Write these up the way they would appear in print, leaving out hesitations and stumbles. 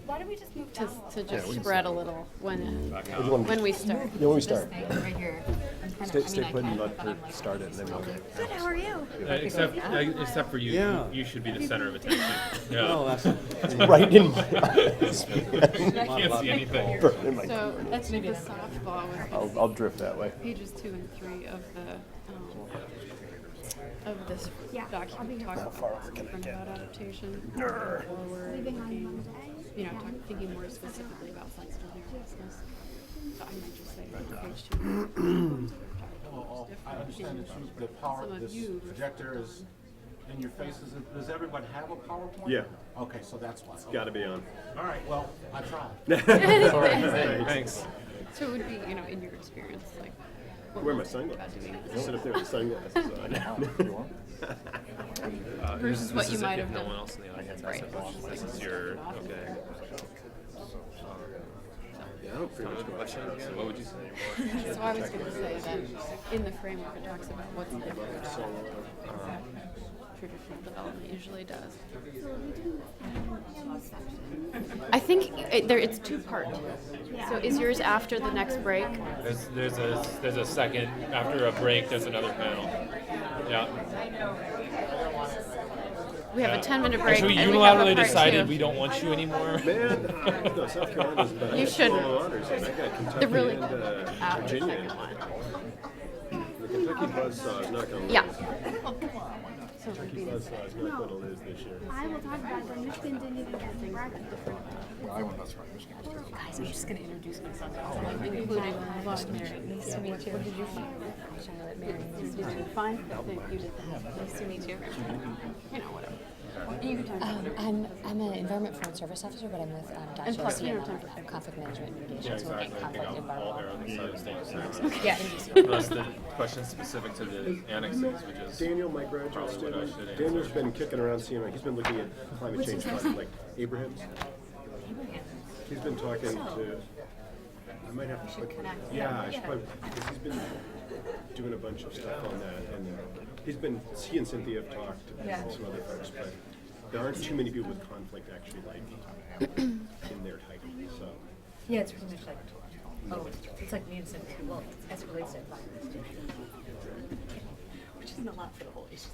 Why don't we just move down to just spread a little when we start. Yeah, when we start. right here? Stay put and let her start it, and then we'll get. Good, how are you? Except for you, Yeah. you should be the center of attention. Yeah. Oh, that's right in my eyes. Can't see anything. In my- So that's the softball with I'll drift that way. pages 2 and 3 of this document. Talk about different about adaptation, forward, looking, thinking more specifically about sensitive nervousness. So I might just say page 2. I understand that the power, this projector is in your faces. Does everyone have a PowerPoint? Yeah. Okay, so that's why. Got to be on. All right, well, I tried. Thanks. So it would be, in your experience, like, what Wear we're my thinking sunglasses. about doing I'll sit up there with sunglasses on. versus what you might have if no done. one else in the audience has Right. a question. This is your, okay. Yeah, I don't pretty much go Question again? What would you say? So I was going to say that in the framework it talks about what's different about traditional development usually does. I think it's two-part. So is yours after the next break? There's a second, after a break, there's another panel. Yeah. We have a 10-minute break. Actually, and we have a unilaterally part decided two. we don't want you anymore. Man, no, South Carolina's better. You shouldn't. Honors, and I got Kentucky They're really and the Virginia. second one. The Kentucky buzzsaw is not going to Yeah. lose. So it would be the Buzzsaw is not going to lose this year. I will talk about that. Michigan didn't even get the bracket. Guys, I'm just going to introduce myself. including Mary. Nice to meet you. What did you find? Charlotte, Mary. Nice to meet you. Fine. You did that. Nice to meet you. Whatever. You can talk about it. I'm an Environment Foreign Service Officer, but I'm with Dr. And plus, Garcia time on conflict management and Yeah, engagement. So we're exactly. getting I think conflict all there on the side of the stage. Yeah, in DC. Plus the questions specific to the annexes, which is Daniel, my graduate probably what I student, should Daniel's answer. been kicking around CMI. He's been looking at climate change projects like Abraham's. He's been talking to. I might have to. Yeah, I should probably, because he's been doing a bunch of stuff on that, and he and Cynthia have talked to some other folks, but there aren't too many people with conflict actually like in their title. So Yeah, it's pretty much like, it's like me and Cynthia. Well, as it relates to environment, which isn't a lot for the whole issue.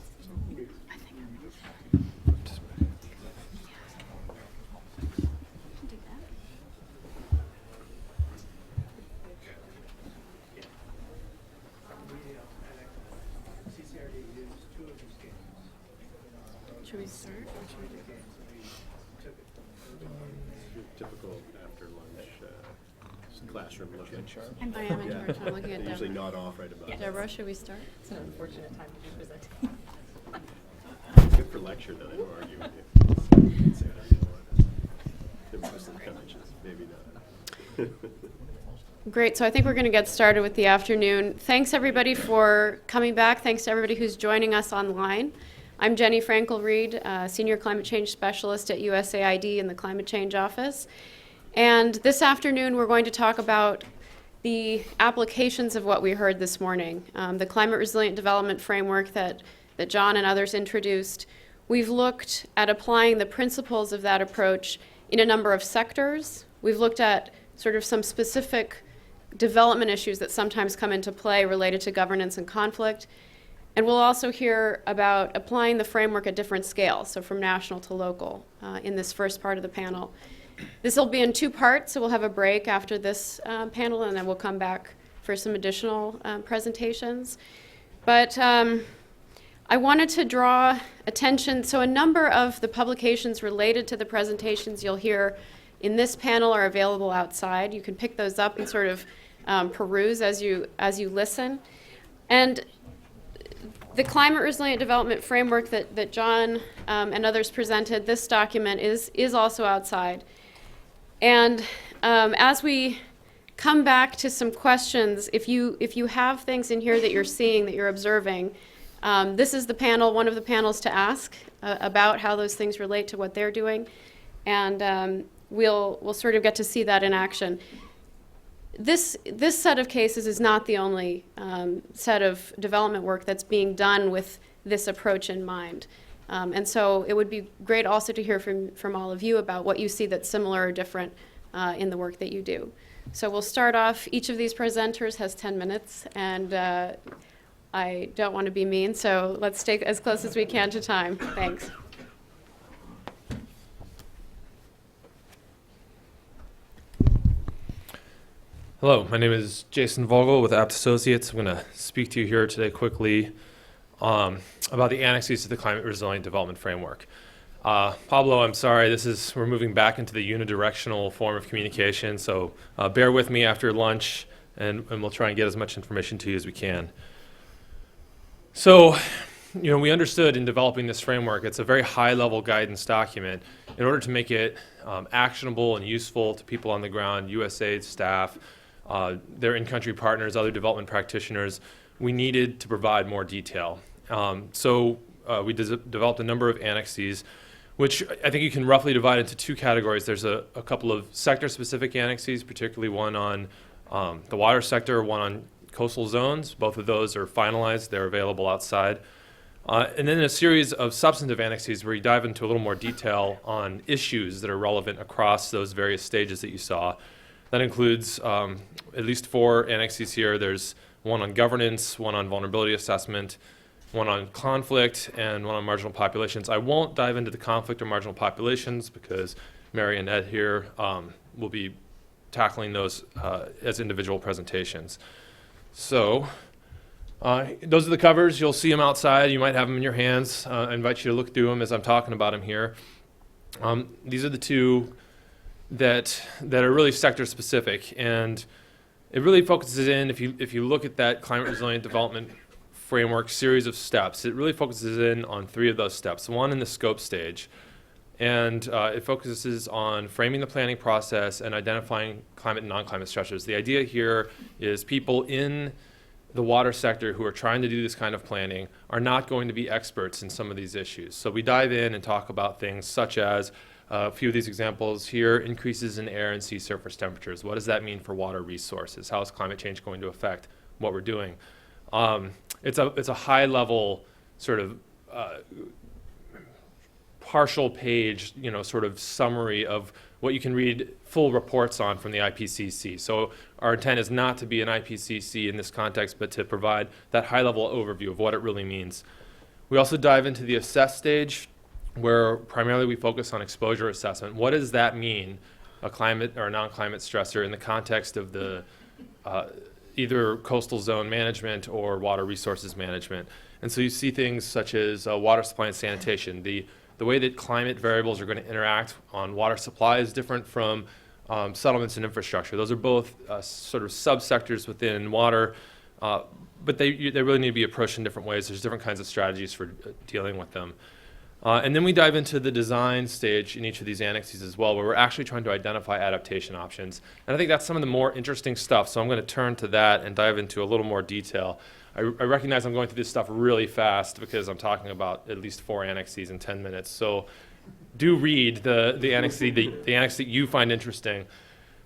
Should we start or should we do typical after lunch classroom looking. I am in charge. I'm looking at They usually Deborah. nod off right about. Deborah, should we start? It's an unfortunate time to be presenting. Good for lecture though. They don't argue with you. You can say whatever you want. The most of the conventions, maybe not. Great, so I think we're going to get started with the afternoon. Thanks everybody for coming back. Thanks to everybody who's joining us online. I'm Jenny Frankel-Reed, Senior Climate Change Specialist at USAID in the Climate Change Office. And this afternoon we're going to talk about the applications of what we heard this morning, the Climate Resilient Development Framework that John and others introduced. We've looked at applying the principles of that approach in a number of sectors. We've looked at sort of some specific development issues that sometimes come into play related to governance and conflict. And we'll also hear about applying the framework at different scales, so from national to local, in this first part of the panel. This will be in two parts, so we'll have a break after this panel, and then we'll come back for some additional presentations. But I wanted to draw attention, so a number of the publications related to the presentations you'll hear in this panel are available outside. You can pick those up and sort of peruse as you listen. And the Climate Resilient Development Framework that John and others presented, this document is also outside. And as we come back to some questions, if you have things in here that you're seeing, that you're observing, this is the panel, one of the panels to ask about how those things relate to what they're doing. And we'll sort of get to see that in action. This set of cases is not the only set of development work that's being done with this approach in mind. And so it would be great also to hear from all of you about what you see that's similar or different in the work that you do. So we'll start off, each of these presenters has 10 minutes, and I don't want to be mean, so let's stay as close as we can to time. Thanks. Hello, my name is Jason Vogel with Apt Associates. I'm going to speak to you here today quickly about the annexes to the Climate Resilient Development Framework. Pablo, I'm sorry, we're moving back into the unidirectional form of communication, so bear with me after lunch, and we'll try and get as much information to you as we can. So, we understood in developing this framework, it's a very high-level guidance document. In order to make it actionable and useful to people on the ground, USAID staff, their in-country partners, other development practitioners, we needed to provide more detail. So we developed a number of annexes, which I think you can roughly divide into two categories. There's a couple of sector-specific annexes, particularly one on the water sector, one on coastal zones. Both of those are finalized. They're available outside. And then a series of substantive annexes where you dive into a little more detail on issues that are relevant across those various stages that you saw. That includes at least 4 annexes here. There's one on governance, one on vulnerability assessment, one on conflict, and one on marginal populations. I won't dive into the conflict or marginal populations because Mary and Ed here will be tackling those as individual presentations. So those are the covers. You'll see them outside. You might have them in your hands. I invite you to look through them as I'm talking about them here. These are the two that are really sector specific, and it really focuses in, if you look at that climate resilient development framework series of steps, it really focuses in on 3 of those steps. One in the scope stage, and it focuses on framing the planning process and identifying climate and non-climate stressors. The idea here is people in the water sector who are trying to do this kind of planning are not going to be experts in some of these issues. So we dive in and talk about things such as a few of these examples here: increases in air and sea surface temperatures. What does that mean for water resources? How is climate change going to affect what we're doing? It's a high level sort of partial page, sort of summary of what you can read full reports on from the IPCC. So our intent is not to be an IPCC in this context, but to provide that high level overview of what it really means. We also dive into the assess stage, where primarily we focus on exposure assessment. What does that mean, a climate or a non-climate stressor, in the context of the either coastal zone management or water resources management? And so you see things such as water supply and sanitation. The way that climate variables are going to interact on water supply is different from settlements and infrastructure. Those are both sort of subsectors within water, but they really need to be approached in different ways. There's different kinds of strategies for dealing with them. And then we dive into the design stage in each of these annexes as well, where we're actually trying to identify adaptation options. And I think that's some of the more interesting stuff, so I'm going to turn to that and dive into a little more detail. I recognize I'm going through this stuff really fast because I'm talking about at least 4 annexes in 10 minutes. So do read the annex that you find interesting.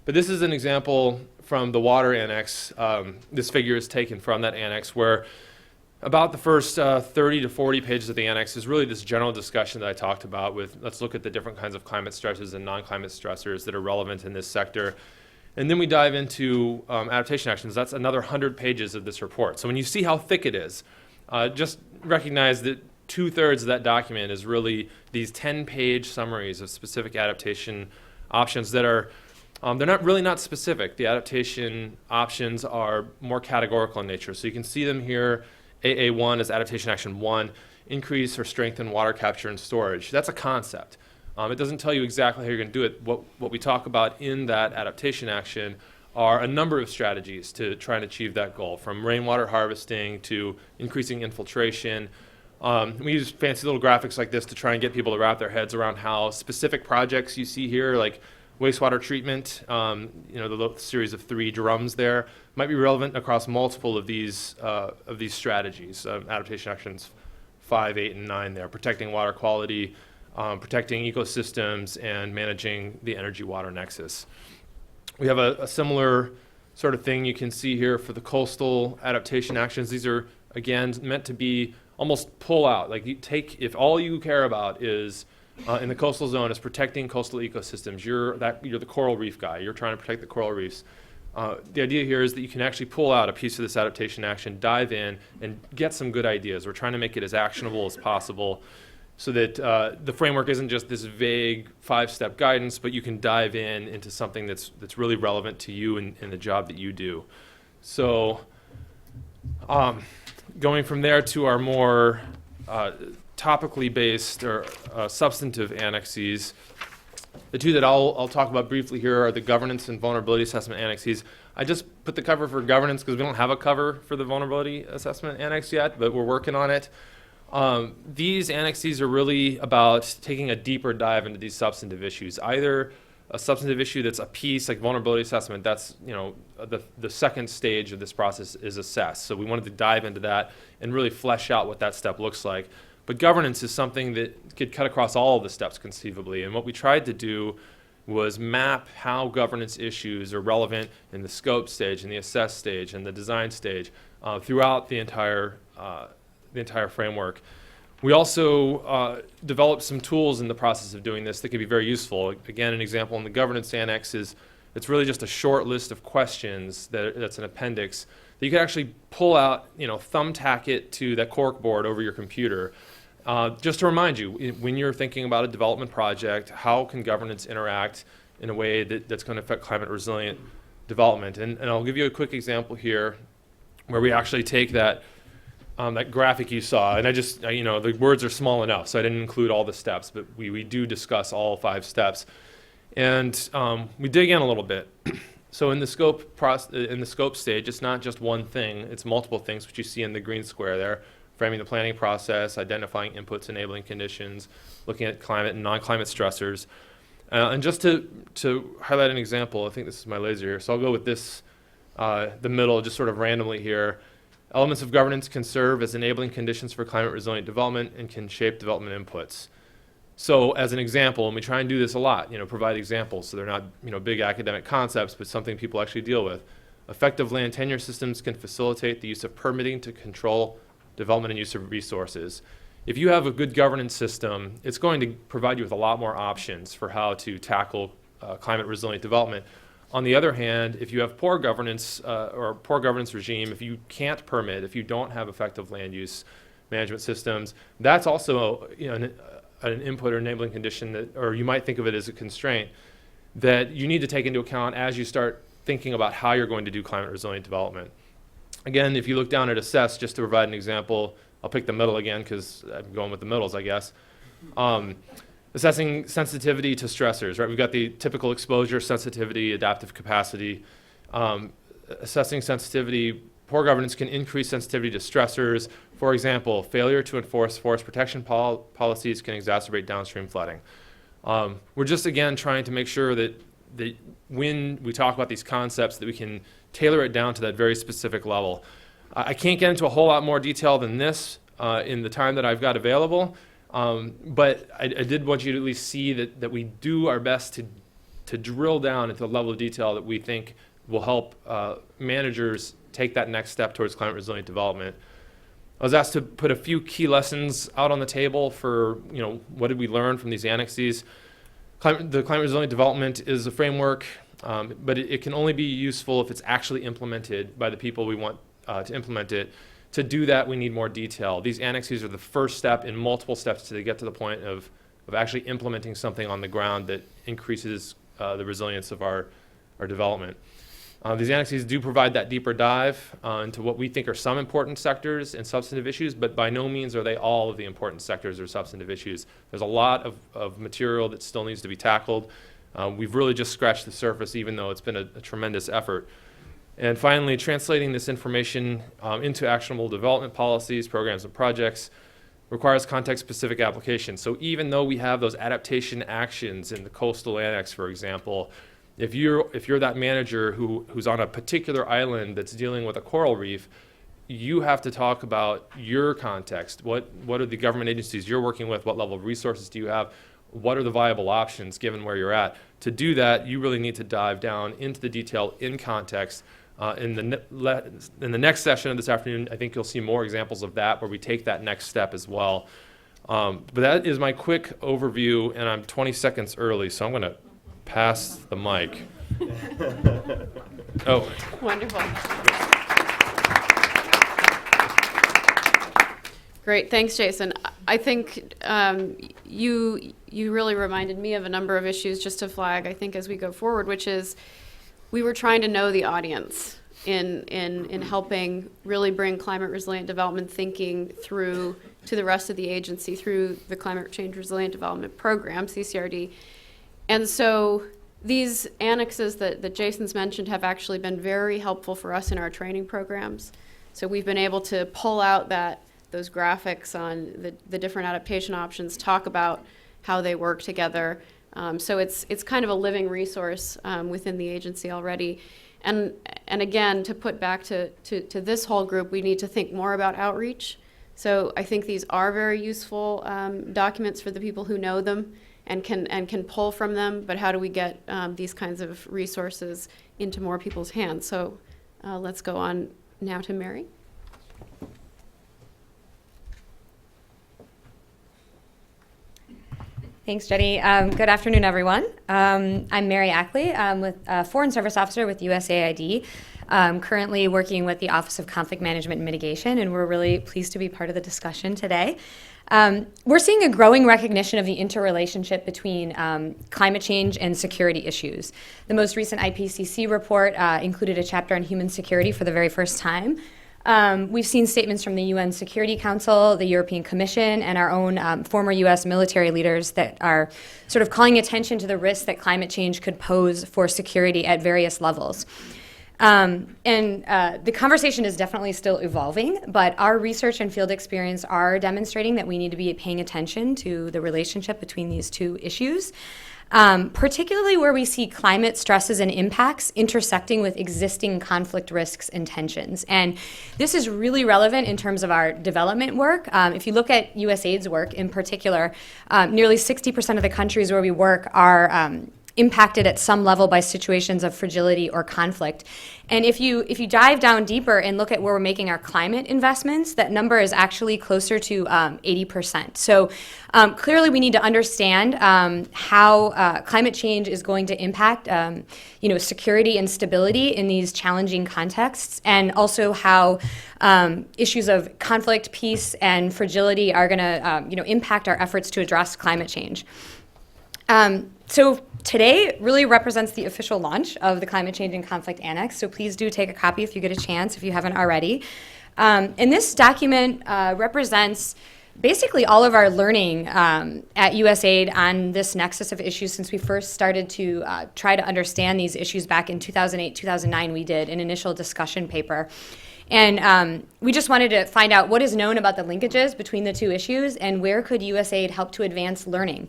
But this is an example from the water annex. This figure is taken from that annex, where about the first 30 to 40 pages of the annex is really this general discussion that I talked about with, let's look at the different kinds of climate stressors and non-climate stressors that are relevant in this sector. And then we dive into adaptation actions. That's another 100 pages of this report. So when you see how thick it is, just recognize that 2/3 of that document is really these 10-page summaries of specific adaptation options that are, they're not specific. The adaptation options are more categorical in nature. So you can see them here. AA1 is adaptation action 1, increase or strengthen water capture and storage. That's a concept. It doesn't tell you exactly how you're going to do it. What we talk about in that adaptation action are a number of strategies to try and achieve that goal, from rainwater harvesting to increasing infiltration. We use fancy little graphics like this to try and get people to wrap their heads around how specific projects you see here, like wastewater treatment, the series of 3 drums there, might be relevant across multiple of these strategies. Adaptation actions 5, 8, and 9 there, protecting water quality, protecting ecosystems, and managing the energy-water nexus. We have a similar sort of thing you can see here for the coastal adaptation actions. These are, again, meant to be almost pull out. Like if all you care about is in the coastal zone is protecting coastal ecosystems, you're the coral reef guy. You're trying to protect the coral reefs. The idea here is that you can actually pull out a piece of this adaptation action, dive in, and get some good ideas. We're trying to make it as actionable as possible so that the framework isn't just this vague 5-step guidance, but you can dive into something that's really relevant to you and the job that you do. So going from there to our more topically based or substantive annexes, the two that I'll talk about briefly here are the governance and vulnerability assessment annexes. I just put the cover for governance because we don't have a cover for the vulnerability assessment annex yet, but we're working on it. These annexes are really about taking a deeper dive into these substantive issues. Either a substantive issue that's a piece like vulnerability assessment, that's the second stage of this process is assess. So we wanted to dive into that and really flesh out what that step looks like. But governance is something that could cut across all of the steps conceivably. And what we tried to do was map how governance issues are relevant in the scope stage, in the assess stage, and the design stage throughout the entire framework. We also developed some tools in the process of doing this that could be very useful. Again, an example in the governance annex is it's really just a short list of questions that's an appendix that you can actually pull out, thumbtack it to that cork board over your computer. Just to remind you, when you're thinking about a development project, how can governance interact in a way that's going to affect climate resilient development? And I'll give you a quick example here where we actually take that graphic you saw, and the words are small enough, so I didn't include all the steps, but we do discuss all 5 steps. And we dig in a little bit. So in the scope stage, it's not just one thing, it's multiple things, which you see in the green square there. Framing the planning process, identifying inputs, enabling conditions, looking at climate and non-climate stressors. And just to highlight an example, I think this is my laser here, so I'll go with this, the middle, just sort of randomly here. Elements of governance can serve as enabling conditions for climate resilient development and can shape development inputs. So as an example, and we try and do this a lot, provide examples, so they're not big academic concepts, but something people actually deal with. Effective land tenure systems can facilitate the use of permitting to control development and use of resources. If you have a good governance system, it's going to provide you with a lot more options for how to tackle climate resilient development. On the other hand, if you have poor governance or poor governance regime, if you can't permit, if you don't have effective land use management systems, that's also an input or enabling condition or you might think of it as a constraint that you need to take into account as you start thinking about how you're going to do climate resilient development. Again, if you look down at assess, just to provide an example, I'll pick the middle again because I'm going with the middles, I guess. Assessing sensitivity to stressors, right? We've got the typical exposure, sensitivity, adaptive capacity. Assessing sensitivity, poor governance can increase sensitivity to stressors. For example, failure to enforce forest protection policies can exacerbate downstream flooding. We're just, again, trying to make sure that when we talk about these concepts that we can tailor it down to that very specific level. I can't get into a whole lot more detail than this in the time that I've got available, but I did want you to at least see that we do our best to drill down into the level of detail that we think will help managers take that next step towards climate resilient development. I was asked to put a few key lessons out on the table for, what did we learn from these annexes. The climate resilient development is a framework, but it can only be useful if it's actually implemented by the people we want to implement it. To do that, we need more detail. These annexes are the first step in multiple steps to get to the point of actually implementing something on the ground that increases the resilience of our development. These annexes do provide that deeper dive into what we think are some important sectors and substantive issues, but by no means are they all of the important sectors or substantive issues. There's a lot of material that still needs to be tackled. We've really just scratched the surface, even though it's been a tremendous effort. And finally, translating this information into actionable development policies, programs, and projects requires context-specific application. So even though we have those adaptation actions in the coastal annex, for example, if you're that manager who's on a particular island that's dealing with a coral reef, you have to talk about your context. What are the government agencies you're working with? What level of resources do you have? What are the viable options given where you're at? To do that, you really need to dive down into the detail in context In the next session of this afternoon, I think you'll see more examples of that, where we take that next step as well. But that is my quick overview, and I'm 20 seconds early, so I'm going to pass the mic. Oh. Wonderful. Great, thanks, Jason. I think you really reminded me of a number of issues just to flag, I think, as we go forward, which is we were trying to know the audience in helping really bring climate resilient development thinking through to the rest of the agency through the Climate Change Resilient Development Program, CCRD. And so these annexes that Jason's mentioned have actually been very helpful for us in our training programs. So we've been able to pull out those graphics on the different adaptation options, talk about how they work together. So it's kind of a living resource within the agency already. And again, to put back to this whole group, we need to think more about outreach. So I think these are very useful documents for the people who know them and can pull from them, but how do we get these kinds of resources into more people's hands? So let's go on now to Mary. Thanks, Jenny. Good afternoon, everyone. I'm Mary Ackley. I'm with Foreign Service Officer with USAID, currently working with the Office of Conflict Management and Mitigation, and we're really pleased to be part of the discussion today. We're seeing a growing recognition of the interrelationship between climate change and security issues. The most recent IPCC report included a chapter on human security for the very first time. We've seen statements from the UN Security Council, the European Commission, and our own former US military leaders that are sort of calling attention to the risks that climate change could pose for security at various levels. The conversation is definitely still evolving, but our research and field experience are demonstrating that we need to be paying attention to the relationship between these two issues. Particularly where we see climate stresses and impacts intersecting with existing conflict risks and tensions. And this is really relevant in terms of our development work. If you look at USAID's work in particular, nearly 60% of the countries where we work are impacted at some level by situations of fragility or conflict. And if you dive down deeper and look at where we're making our climate investments, that number is actually closer to 80%. So clearly we need to understand how climate change is going to impact security and stability in these challenging contexts, and also how issues of conflict, peace, and fragility are going to impact our efforts to address climate change. So today really represents the official launch of the Climate Change and Conflict Annex, so please do take a copy if you get a chance, if you haven't already. And this document represents basically all of our learning at USAID on this nexus of issues since we first started to try to understand these issues back in 2008, 2009. We did an initial discussion paper. And we just wanted to find out what is known about the linkages between the two issues and where could USAID help to advance learning.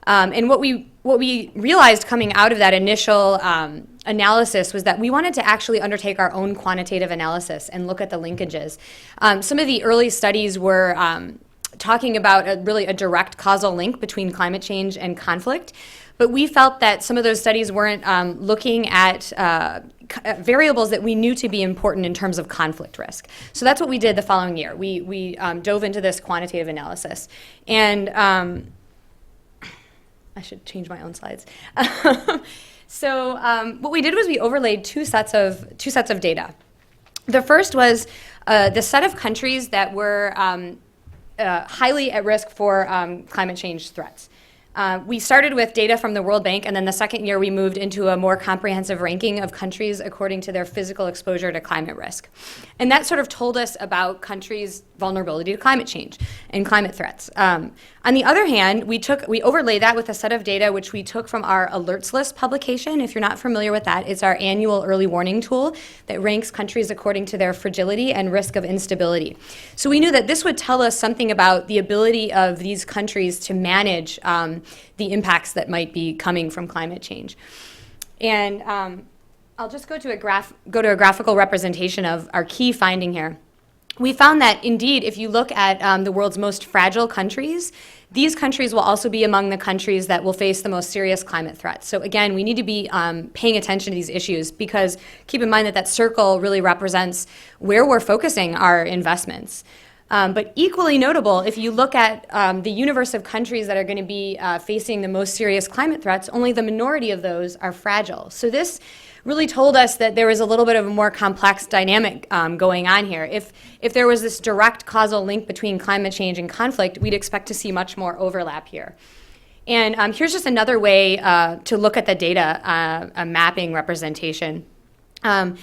And what we realized coming out of that initial analysis was that we wanted to actually undertake our own quantitative analysis and look at the linkages. Some of the early studies were talking about a direct causal link between climate change and conflict, but we felt that some of those studies weren't looking at variables that we knew to be important in terms of conflict risk. So that's what we did the following year. We dove into this quantitative analysis. And I should change my own slides. So what we did was we overlaid two sets of data. The first was the set of countries that were highly at risk for climate change threats. We started with data from the World Bank, and then the second year we moved into a more comprehensive ranking of countries according to their physical exposure to climate risk. And that sort of told us about countries' vulnerability to climate change and climate threats. On the other hand, we overlaid that with a set of data which we took from our Alerts List publication. If you're not familiar with that, it's our annual early warning tool that ranks countries according to their fragility and risk of instability. So we knew that this would tell us something about the ability of these countries to manage the impacts that might be coming from climate change. And I'll just go to a graphical representation of our key finding here. we found that indeed, if you look at the world's most fragile countries, these countries will also be among the countries that will face the most serious climate threats. So again, we need to be paying attention to these issues, because keep in mind that that circle really represents where we're focusing our investments. But equally notable, if you look at the universe of countries that are going to be facing the most serious climate threats, only the minority of those are fragile. So this really told us that there was a little bit of a more complex dynamic going on here. If there was this direct causal link between climate change and conflict, we'd expect to see much more overlap here. And here's just another way to look at the data, a mapping representation. And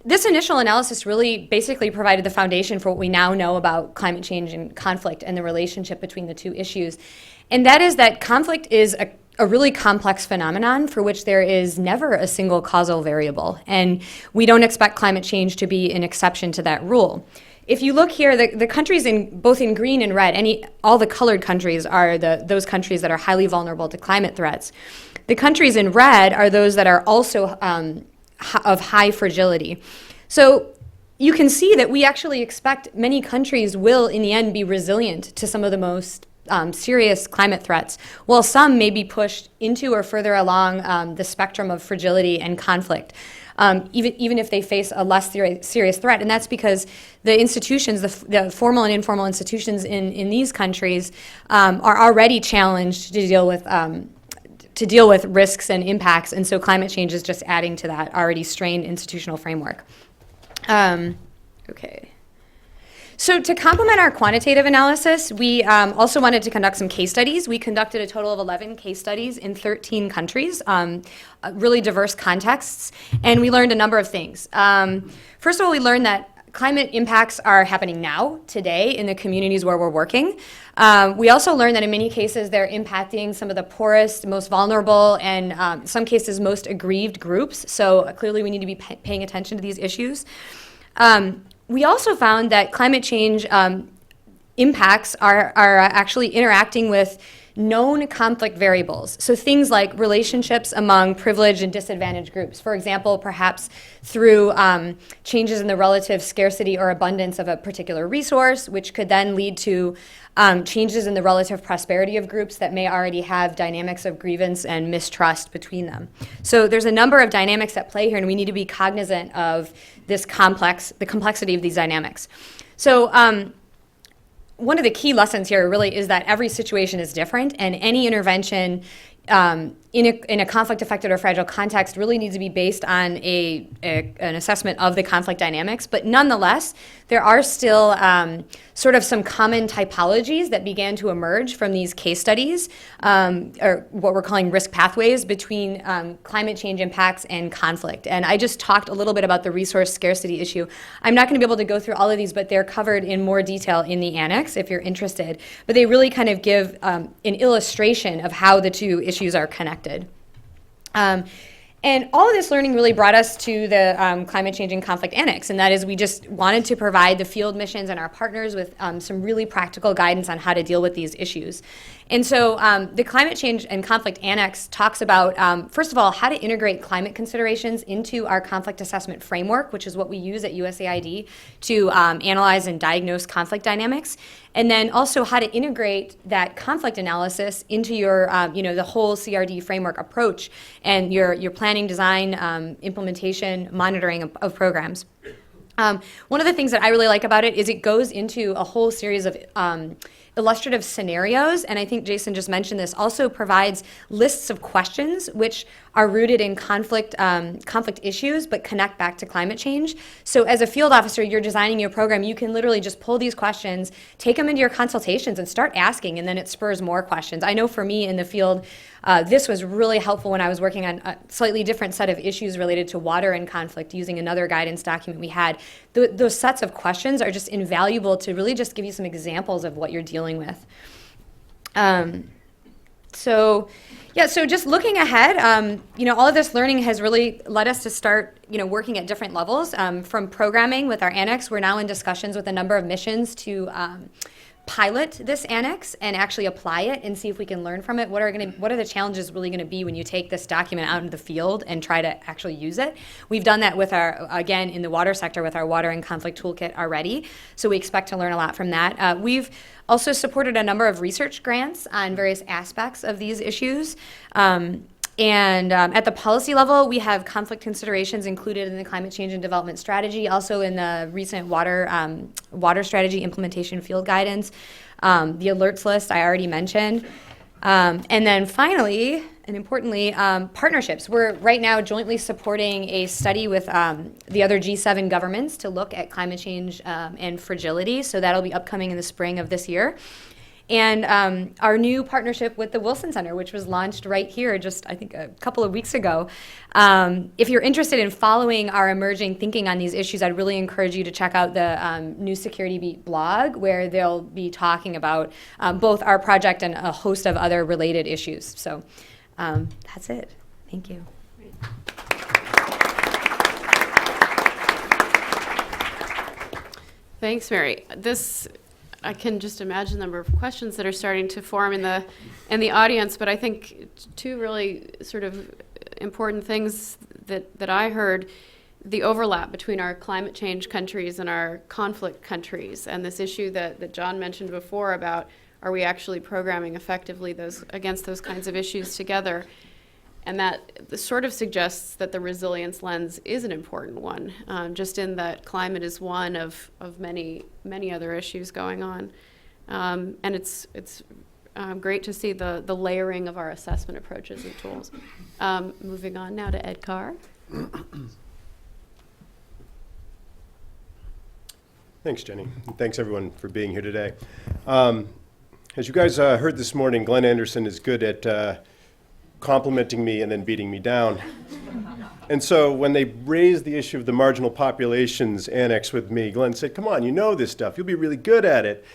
this initial analysis really basically provided the foundation for what we now know about climate change and conflict and the relationship between the two issues. And that is that conflict is a really complex phenomenon for which there is never a single causal variable. And we don't expect climate change to be an exception to that rule. If you look here, the countries both in green and red, all the colored countries are those countries that are highly vulnerable to climate threats. The countries in red are those that are also of high fragility. So you can see that we actually expect many countries will, in the end, be resilient to some of the most serious climate threats, while some may be pushed into or further along the spectrum of fragility and conflict, even if they face a less serious threat. And that's because the institutions, the formal and informal institutions in these countries are already challenged to deal with risks and impacts, and so climate change is just adding to that already strained institutional framework. Okay. So to complement our quantitative analysis, we also wanted to conduct some case studies. We conducted a total of 11 case studies in 13 countries, really diverse contexts, and we learned a number of things. First of all, we learned that climate impacts are happening now, today, in the communities where we're working. We also learned that in many cases they're impacting some of the poorest, most vulnerable, and in some cases most aggrieved groups. So clearly we need to be paying attention to these issues. We also found that climate change impacts are actually interacting with known conflict variables. So things like relationships among privileged and disadvantaged groups. For example, perhaps through changes in the relative scarcity or abundance of a particular resource, which could then lead to changes in the relative prosperity of groups that may already have dynamics of grievance and mistrust between them. So there's a number of dynamics at play here, and we need to be cognizant of the complexity of these dynamics. So one of the key lessons here really is that every situation is different, and any intervention in a conflict-affected or fragile context really needs to be based on an assessment of the conflict dynamics. But nonetheless, there are still sort of some common typologies that began to emerge from these case studies, or what we're calling risk pathways between climate change impacts and conflict. And I just talked a little bit about the resource scarcity issue. I'm not going to be able to go through all of these, but they're covered in more detail in the annex if you're interested. But they really kind of give an illustration of how the two issues are connected. And all of this learning really brought us to the Climate Change and Conflict Annex, and that is we just wanted to provide the field missions and our partners with some really practical guidance on how to deal with these issues. And so the Climate Change and Conflict Annex talks about, first of all, how to integrate climate considerations into our conflict assessment framework, which is what we use at USAID to analyze and diagnose conflict dynamics. And then also how to integrate that conflict analysis into your, the whole CRD framework approach and your planning, design, implementation, monitoring of programs. One of the things that I really like about it is it goes into a whole series of illustrative scenarios, and I think Jason just mentioned this, also provides lists of questions which are rooted in conflict issues but connect back to climate change. So as a field officer, you're designing your program, you can literally just pull these questions, take them into your consultations and start asking, and then it spurs more questions. I know for me in the field, this was really helpful when I was working on a slightly different set of issues related to water and conflict using another guidance document we had. Those sets of questions are just invaluable to really just give you some examples of what you're dealing with. So just looking ahead, all of this learning has really led us to start, working at different levels. From programming with our annex, we're now in discussions with a number of missions to pilot this annex and actually apply it and see if we can learn from it. What are the challenges really going to be when you take this document out into the field and try to actually use it? We've done that with again, in the water sector with our water and conflict toolkit already. So we expect to learn a lot from that. We've also supported a number of research grants on various aspects of these issues. At the policy level, we have conflict considerations included in the climate change and development strategy, also in the recent water strategy implementation field guidance, the alerts list I already mentioned. And then finally, and importantly, partnerships. We're right now jointly supporting a study with the other G7 governments to look at climate change and fragility. So that'll be upcoming in the spring of this year. And our new partnership with the Wilson Center, which was launched right here just, I think, a couple of weeks ago. If you're interested in following our emerging thinking on these issues, I'd really encourage you to check out the New Security Beat blog, where they'll be talking about both our project and a host of other related issues. So that's it. Thank you. Thanks, Mary. I can just imagine the number of questions that are starting to form in the audience, but I think two really sort of important things that I heard: the overlap between our climate change countries and our conflict countries, and this issue that John mentioned before about, are we actually programming effectively against those kinds of issues together? And that sort of suggests that the resilience lens is an important one, just in that climate is one of many other issues going on. And it's great to see the layering of our assessment approaches and tools. Moving on now to Ed Carr. Thanks, Jenny. And thanks, everyone, for being here today. As you guys heard this morning, Glenn Anderson is good at complimenting me and then beating me down. And so when they raised the issue of the marginal populations annex with me, Glenn said, come on, you know this stuff. You'll be really good at it.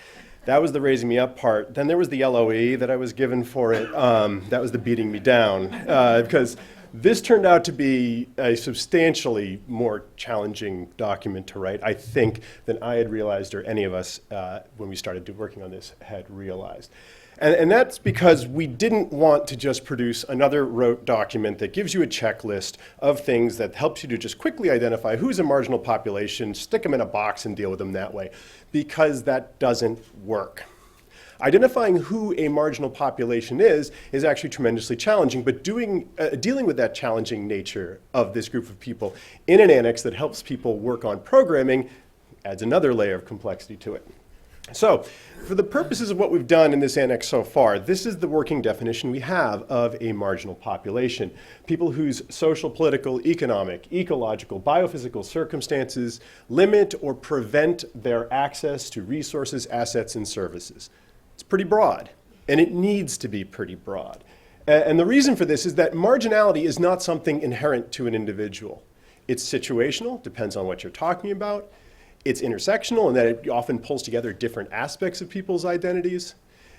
That was the raising me up part. Then there was the LOE that I was given for it. That was the beating me down. Because this turned out to be a substantially more challenging document to write, I think, than I had realized, or any of us when we started working on this had realized. And that's because we didn't want to just produce another rote document that gives you a checklist of things that helps you to just quickly identify who's a marginal population, stick them in a box and deal with them that way, because that doesn't work. Identifying who a marginal population is actually tremendously challenging, but dealing with that challenging nature of this group of people in an annex that helps people work on programming adds another layer of complexity to it. So, for the purposes of what we've done in this annex so far, this is the working definition we have of a marginal population. People whose social, political, economic, ecological, biophysical circumstances limit or prevent their access to resources, assets, and services. It's pretty broad, and it needs to be pretty broad. And the reason for this is that marginality is not something inherent to an individual. It's situational, depends on what you're talking about. It's intersectional in that it often pulls together different aspects of people's identities.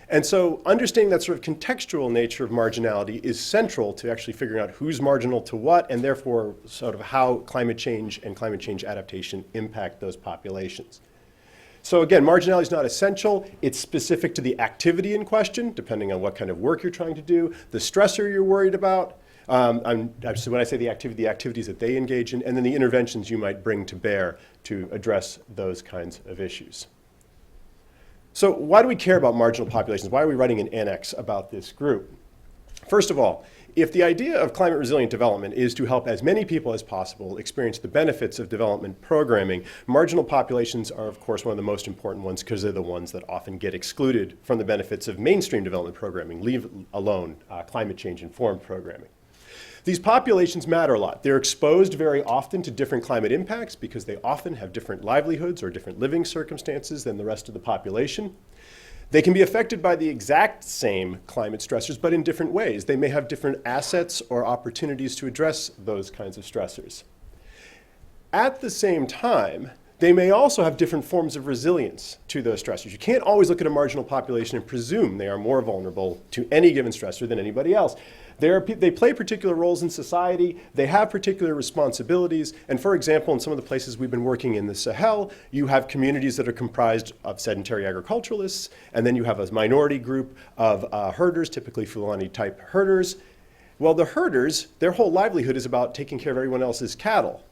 And so understanding that sort of contextual nature of marginality is central to actually figuring out who's marginal to what, and therefore sort of how climate change and climate change adaptation impact those populations. So again, marginality is not essential. It's specific to the activity in question, depending on what kind of work you're trying to do, the stressor you're worried about. So when I say the activities that they engage in, and then the interventions you might bring to bear to address those kinds of issues. So why do we care about marginal populations? Why are we writing an annex about this group? First of all, if the idea of climate resilient development is to help as many people as possible experience the benefits of development programming, marginal populations are, of course, one of the most important ones because they're the ones that often get excluded from the benefits of mainstream development programming, leave alone climate change-informed programming. These populations matter a lot. They're exposed very often to different climate impacts because they often have different livelihoods or different living circumstances than the rest of the population. They can be affected by the exact same climate stressors, but in different ways. They may have different assets or opportunities to address those kinds of stressors. At the same time, they may also have different forms of resilience to those stressors. You can't always look at a marginal population and presume they are more vulnerable to any given stressor than anybody else. They play particular roles in society, they have particular responsibilities, and for example, in some of the places we've been working in the Sahel, you have communities that are comprised of sedentary agriculturalists, and then you have a minority group of herders, typically Fulani-type herders. Well, the herders, their whole livelihood is about taking care of everyone else's cattle.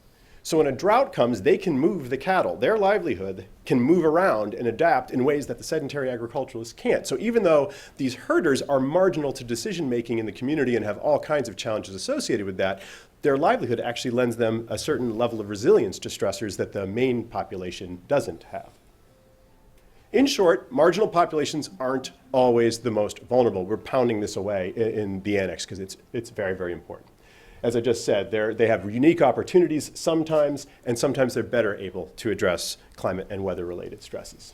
So when a drought comes, they can move the cattle. Their livelihood can move around and adapt in ways that the sedentary agriculturalists can't. So even though these herders are marginal to decision making in the community and have all kinds of challenges associated with that, their livelihood actually lends them a certain level of resilience to stressors that the main population doesn't have. In short, marginal populations aren't always the most vulnerable. We're pounding this away in the annex because it's very, very important. As I just said, they have unique opportunities sometimes, and sometimes they're better able to address climate and weather-related stresses.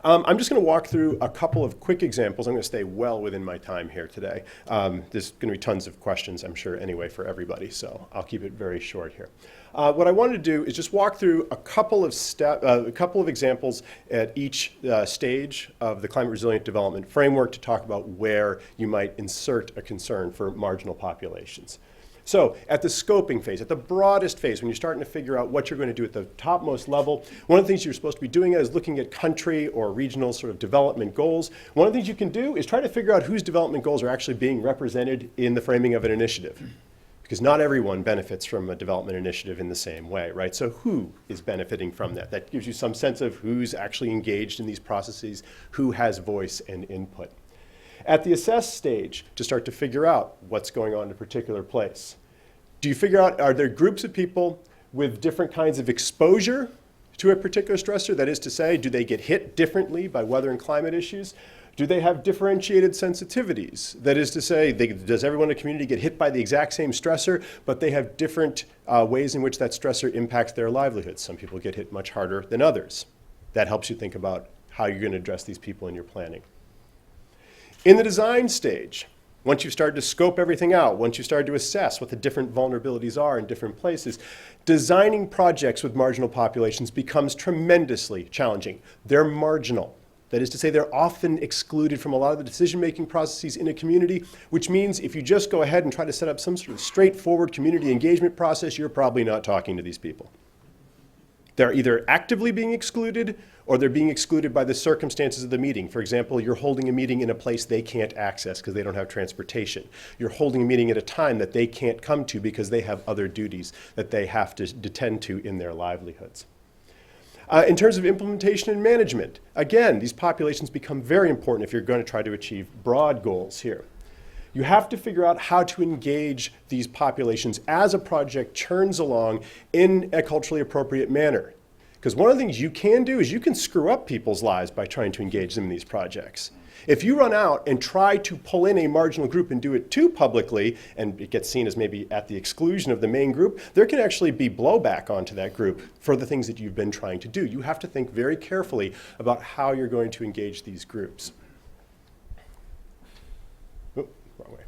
I'm just going to walk through a couple of quick examples. I'm going to stay well within my time here today. There's going to be tons of questions, I'm sure, anyway, for everybody, so I'll keep it very short here. What I wanted to do is just walk through a couple of examples at each stage of the climate resilient development framework to talk about where you might insert a concern for marginal populations. So at the scoping phase, at the broadest phase, when you're starting to figure out what you're going to do at the topmost level, one of the things you're supposed to be doing is looking at country or regional sort of development goals. One of the things you can do is try to figure out whose development goals are actually being represented in the framing of an initiative. Because not everyone benefits from a development initiative in the same way, right? So who is benefiting from that? That gives you some sense of who's actually engaged in these processes, who has voice and input. At the assess stage, to start to figure out what's going on in a particular place. Do you figure out, are there groups of people with different kinds of exposure to a particular stressor? That is to say, do they get hit differently by weather and climate issues? Do they have differentiated sensitivities? That is to say, does everyone in the community get hit by the exact same stressor, but they have different ways in which that stressor impacts their livelihoods? Some people get hit much harder than others. That helps you think about how you're going to address these people in your planning. In the design stage, once you've started to scope everything out, once you've started to assess what the different vulnerabilities are in different places, designing projects with marginal populations becomes tremendously challenging. They're marginal. That is to say, they're often excluded from a lot of the decision-making processes in a community, which means if you just go ahead and try to set up some sort of straightforward community engagement process, you're probably not talking to these people. They're either actively being excluded or they're being excluded by the circumstances of the meeting. For example, you're holding a meeting in a place they can't access because they don't have transportation. You're holding a meeting at a time that they can't come to because they have other duties that they have to attend to in their livelihoods. In terms of implementation and management, again, these populations become very important if you're going to try to achieve broad goals here. You have to figure out how to engage these populations as a project churns along in a culturally appropriate manner. Because one of the things you can do is you can screw up people's lives by trying to engage them in these projects. If you run out and try to pull in a marginal group and do it too publicly, and it gets seen as maybe at the exclusion of the main group, there can actually be blowback onto that group for the things that you've been trying to do. You have to think very carefully about how you're going to engage these groups. Oh, wrong way.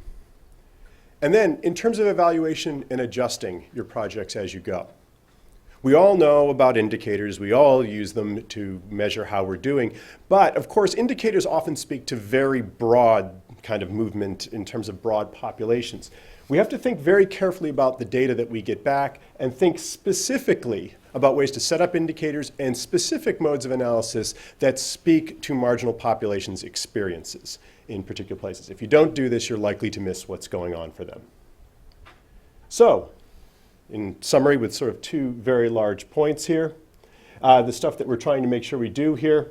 And then, in terms of evaluation and adjusting your projects as you go. We all know about indicators. We all use them to measure how we're doing. But of course, indicators often speak to very broad kind of movement in terms of broad populations. We have to think very carefully about the data that we get back and think specifically about ways to set up indicators and specific modes of analysis that speak to marginal populations' experiences in particular places. If you don't do this, you're likely to miss what's going on for them. So, in summary, with sort of two very large points here, the stuff that we're trying to make sure we do here.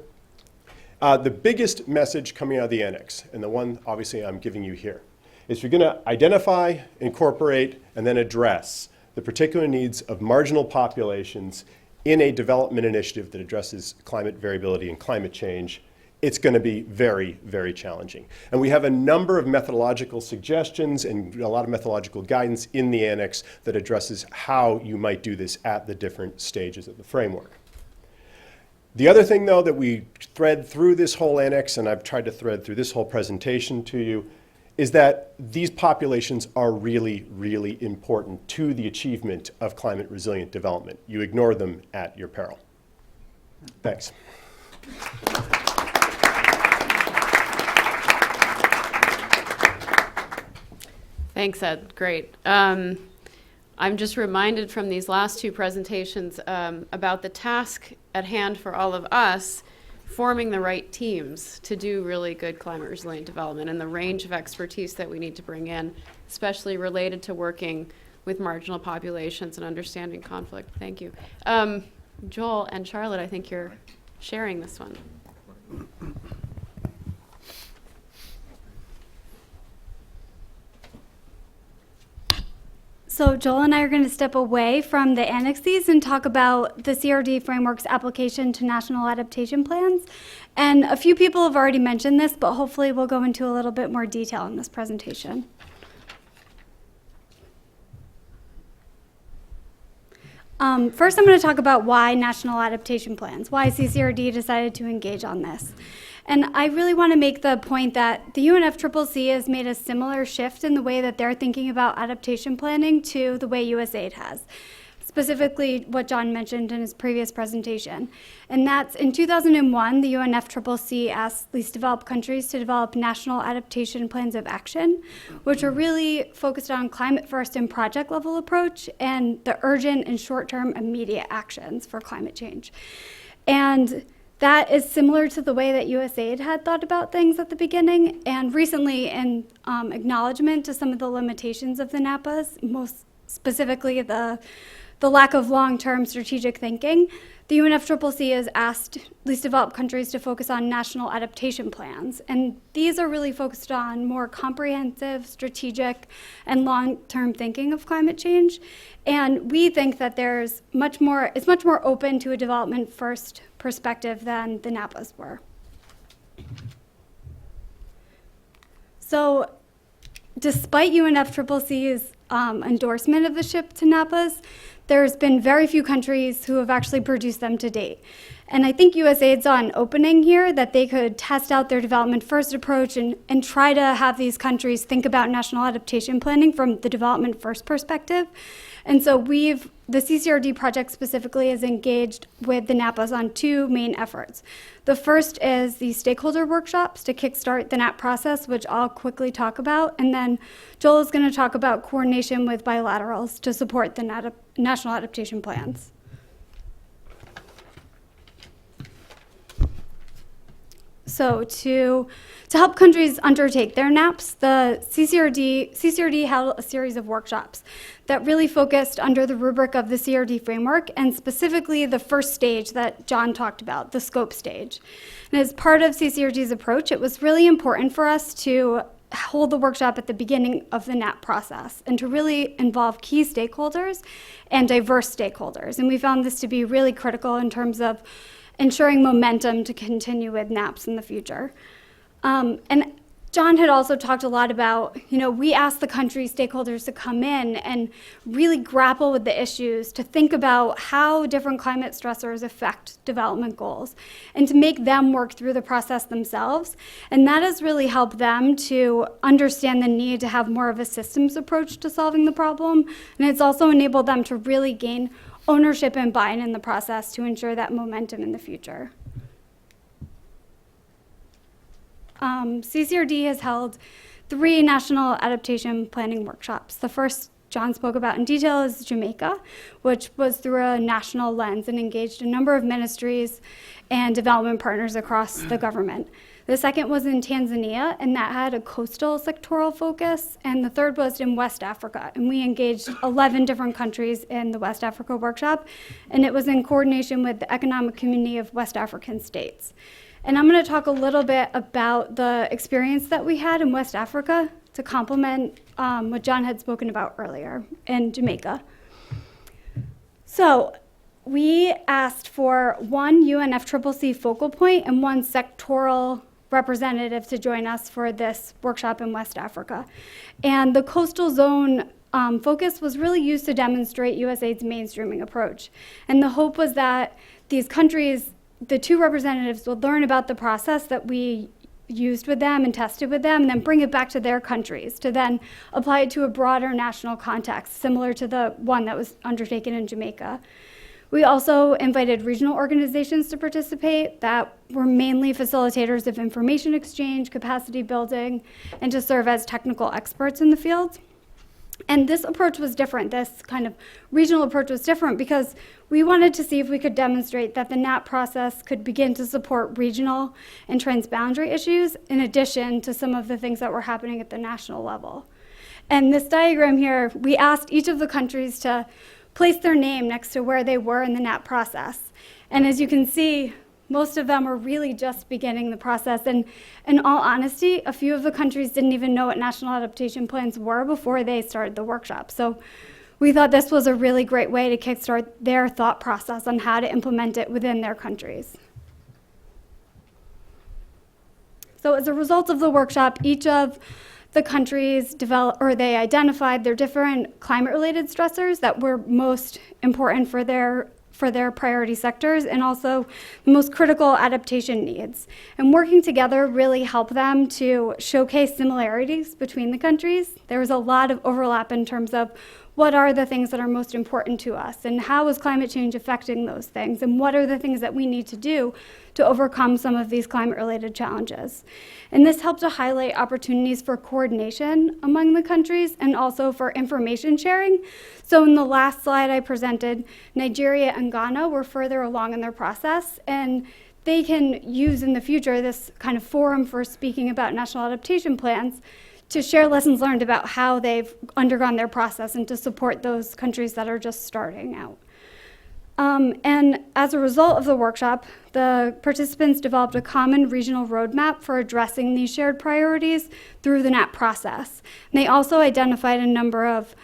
The biggest message coming out of the annex, and the one obviously I'm giving you here, is you're going to identify, incorporate, and then address the particular needs of marginal populations in a development initiative that addresses climate variability and climate change. It's going to be very, very challenging. And we have a number of methodological suggestions and a lot of methodological guidance in the annex that addresses how you might do this at the different stages of the framework. The other thing, though, that we thread through this whole annex, and I've tried to thread through this whole presentation to you, is that these populations are really, really important to the achievement of climate resilient development. You ignore them at your peril. Thanks. Thanks, Ed. Great. I'm just reminded from these last two presentations about the task at hand for all of us, forming the right teams to do really good climate resilient development and the range of expertise that we need to bring in, especially related to working with marginal populations and understanding conflict. Thank you. Joel and Charlotte, I think you're sharing this one. So Joel and I are going to step away from the annexes and talk about the CRD framework's application to national adaptation plans. And a few people have already mentioned this, but hopefully we'll go into a little bit more detail in this presentation. First, I'm going to talk about why national adaptation plans, why CCRD decided to engage on this. And I really want to make the point that the UNFCCC has made a similar shift in the way that they're thinking about adaptation planning to the way USAID has, specifically what John mentioned in his previous presentation. And that's in 2001, the UNFCCC asked least developed countries to develop national adaptation plans of action, which are really focused on climate first and project level approach and the urgent and short-term immediate actions for climate change. And that is similar to the way that USAID had thought about things at the beginning. And recently, in acknowledgement to some of the limitations of the NAPAs, most specifically the lack of long-term strategic thinking, the UNFCCC has asked least developed countries to focus on national adaptation plans. And these are really focused on more comprehensive, strategic, and long-term thinking of climate change. And we think that it's much more open to a development first perspective than the NAPAs were. So despite UNFCCC's endorsement of the shift to NAPAs, there's been very few countries who have actually produced them to date. And I think USAID saw an opening here that they could test out their development first approach and try to have these countries think about national adaptation planning from the development first perspective. And so the CCRD project specifically is engaged with the NAPAs on two main efforts. The first is the stakeholder workshops to kickstart the NAP process, which I'll quickly talk about. And then Joel is going to talk about coordination with bilaterals to support the national adaptation plans. So to help countries undertake their NAPs, the CCRD held a series of workshops that really focused under the rubric of the CRD framework, and specifically the first stage that John talked about, the scope stage. And as part of CCRD's approach, it was really important for us to hold the workshop at the beginning of the NAP process and to really involve key stakeholders and diverse stakeholders. And we found this to be really critical in terms of ensuring momentum to continue with NAPs in the future. And John had also talked a lot about, we asked the country stakeholders to come in and really grapple with the issues, to think about how different climate stressors affect development goals, and to make them work through the process themselves. And that has really helped them to understand the need to have more of a systems approach to solving the problem. And it's also enabled them to really gain ownership and buy-in in the process to ensure that momentum in the future. CCRD has held 3 national adaptation planning workshops. The first John spoke about in detail is Jamaica, which was through a national lens and engaged a number of ministries and development partners across the government. The second was in Tanzania, and that had a coastal sectoral focus. And the third was in West Africa, and we engaged 11 different countries in the West Africa workshop, and it was in coordination with the Economic Community of West African States. And I'm going to talk a little bit about the experience that we had in West Africa to complement what John had spoken about earlier in Jamaica. So we asked for 1 UNFCCC focal point and 1 sectoral representative to join us for this workshop in West Africa. And the coastal zone focus was really used to demonstrate USAID's mainstreaming approach. And the hope was that these countries, the 2 representatives, would learn about the process that we used with them and tested with them, and then bring it back to their countries to then apply it to a broader national context, similar to the one that was undertaken in Jamaica. We also invited regional organizations to participate that were mainly facilitators of information exchange, capacity building, and to serve as technical experts in the field. And this approach was different. This kind of regional approach was different because we wanted to see if we could demonstrate that the NAP process could begin to support regional and transboundary issues in addition to some of the things that were happening at the national level. And this diagram here, we asked each of the countries to place their name next to where they were in the NAP process. And as you can see, most of them were really just beginning the process. And in all honesty, a few of the countries didn't even know what national adaptation plans were before they started the workshop. So we thought this was a really great way to kickstart their thought process on how to implement it within their countries. So as a result of the workshop, each of the countries they identified their different climate-related stressors that were most important for their priority sectors and also the most critical adaptation needs. And working together really helped them to showcase similarities between the countries. There was a lot of overlap in terms of what are the things that are most important to us and how is climate change affecting those things and what are the things that we need to do to overcome some of these climate-related challenges. And this helped to highlight opportunities for coordination among the countries and also for information sharing. So in the last slide I presented, Nigeria and Ghana were further along in their process, and they can use in the future this kind of forum for speaking about national adaptation plans to share lessons learned about how they've undergone their process and to support those countries that are just starting out. And as a result of the workshop, the participants developed a common regional roadmap for addressing these shared priorities through the NAP process. And they also identified a number of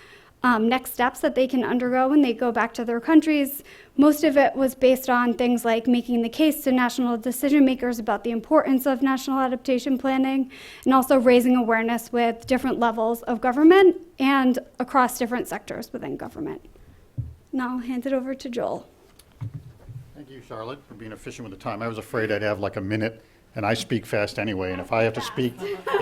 next steps that they can undergo when they go back to their countries. Most of it was based on things like making the case to national decision makers about the importance of national adaptation planning and also raising awareness with different levels of government and across different sectors within government. Now I'll hand it over to Joel. Thank you, Charlotte, for being efficient with the time. I was afraid I'd have like a minute, and I speak fast anyway. And if I have to speak,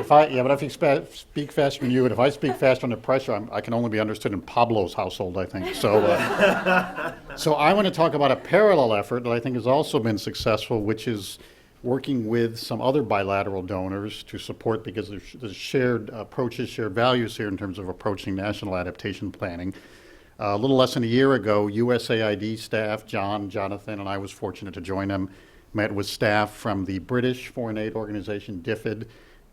but if you speak faster than you, and if I speak fast under pressure, I can only be understood in Pablo's household, I think. So, so I want to talk about a parallel effort that I think has also been successful, which is working with some other bilateral donors to support, because there's shared approaches, shared values here in terms of approaching national adaptation planning. A little less than a year ago, USAID staff, Jonathan, and I was fortunate to join them, met with staff from the British Foreign Aid Organization, DFID,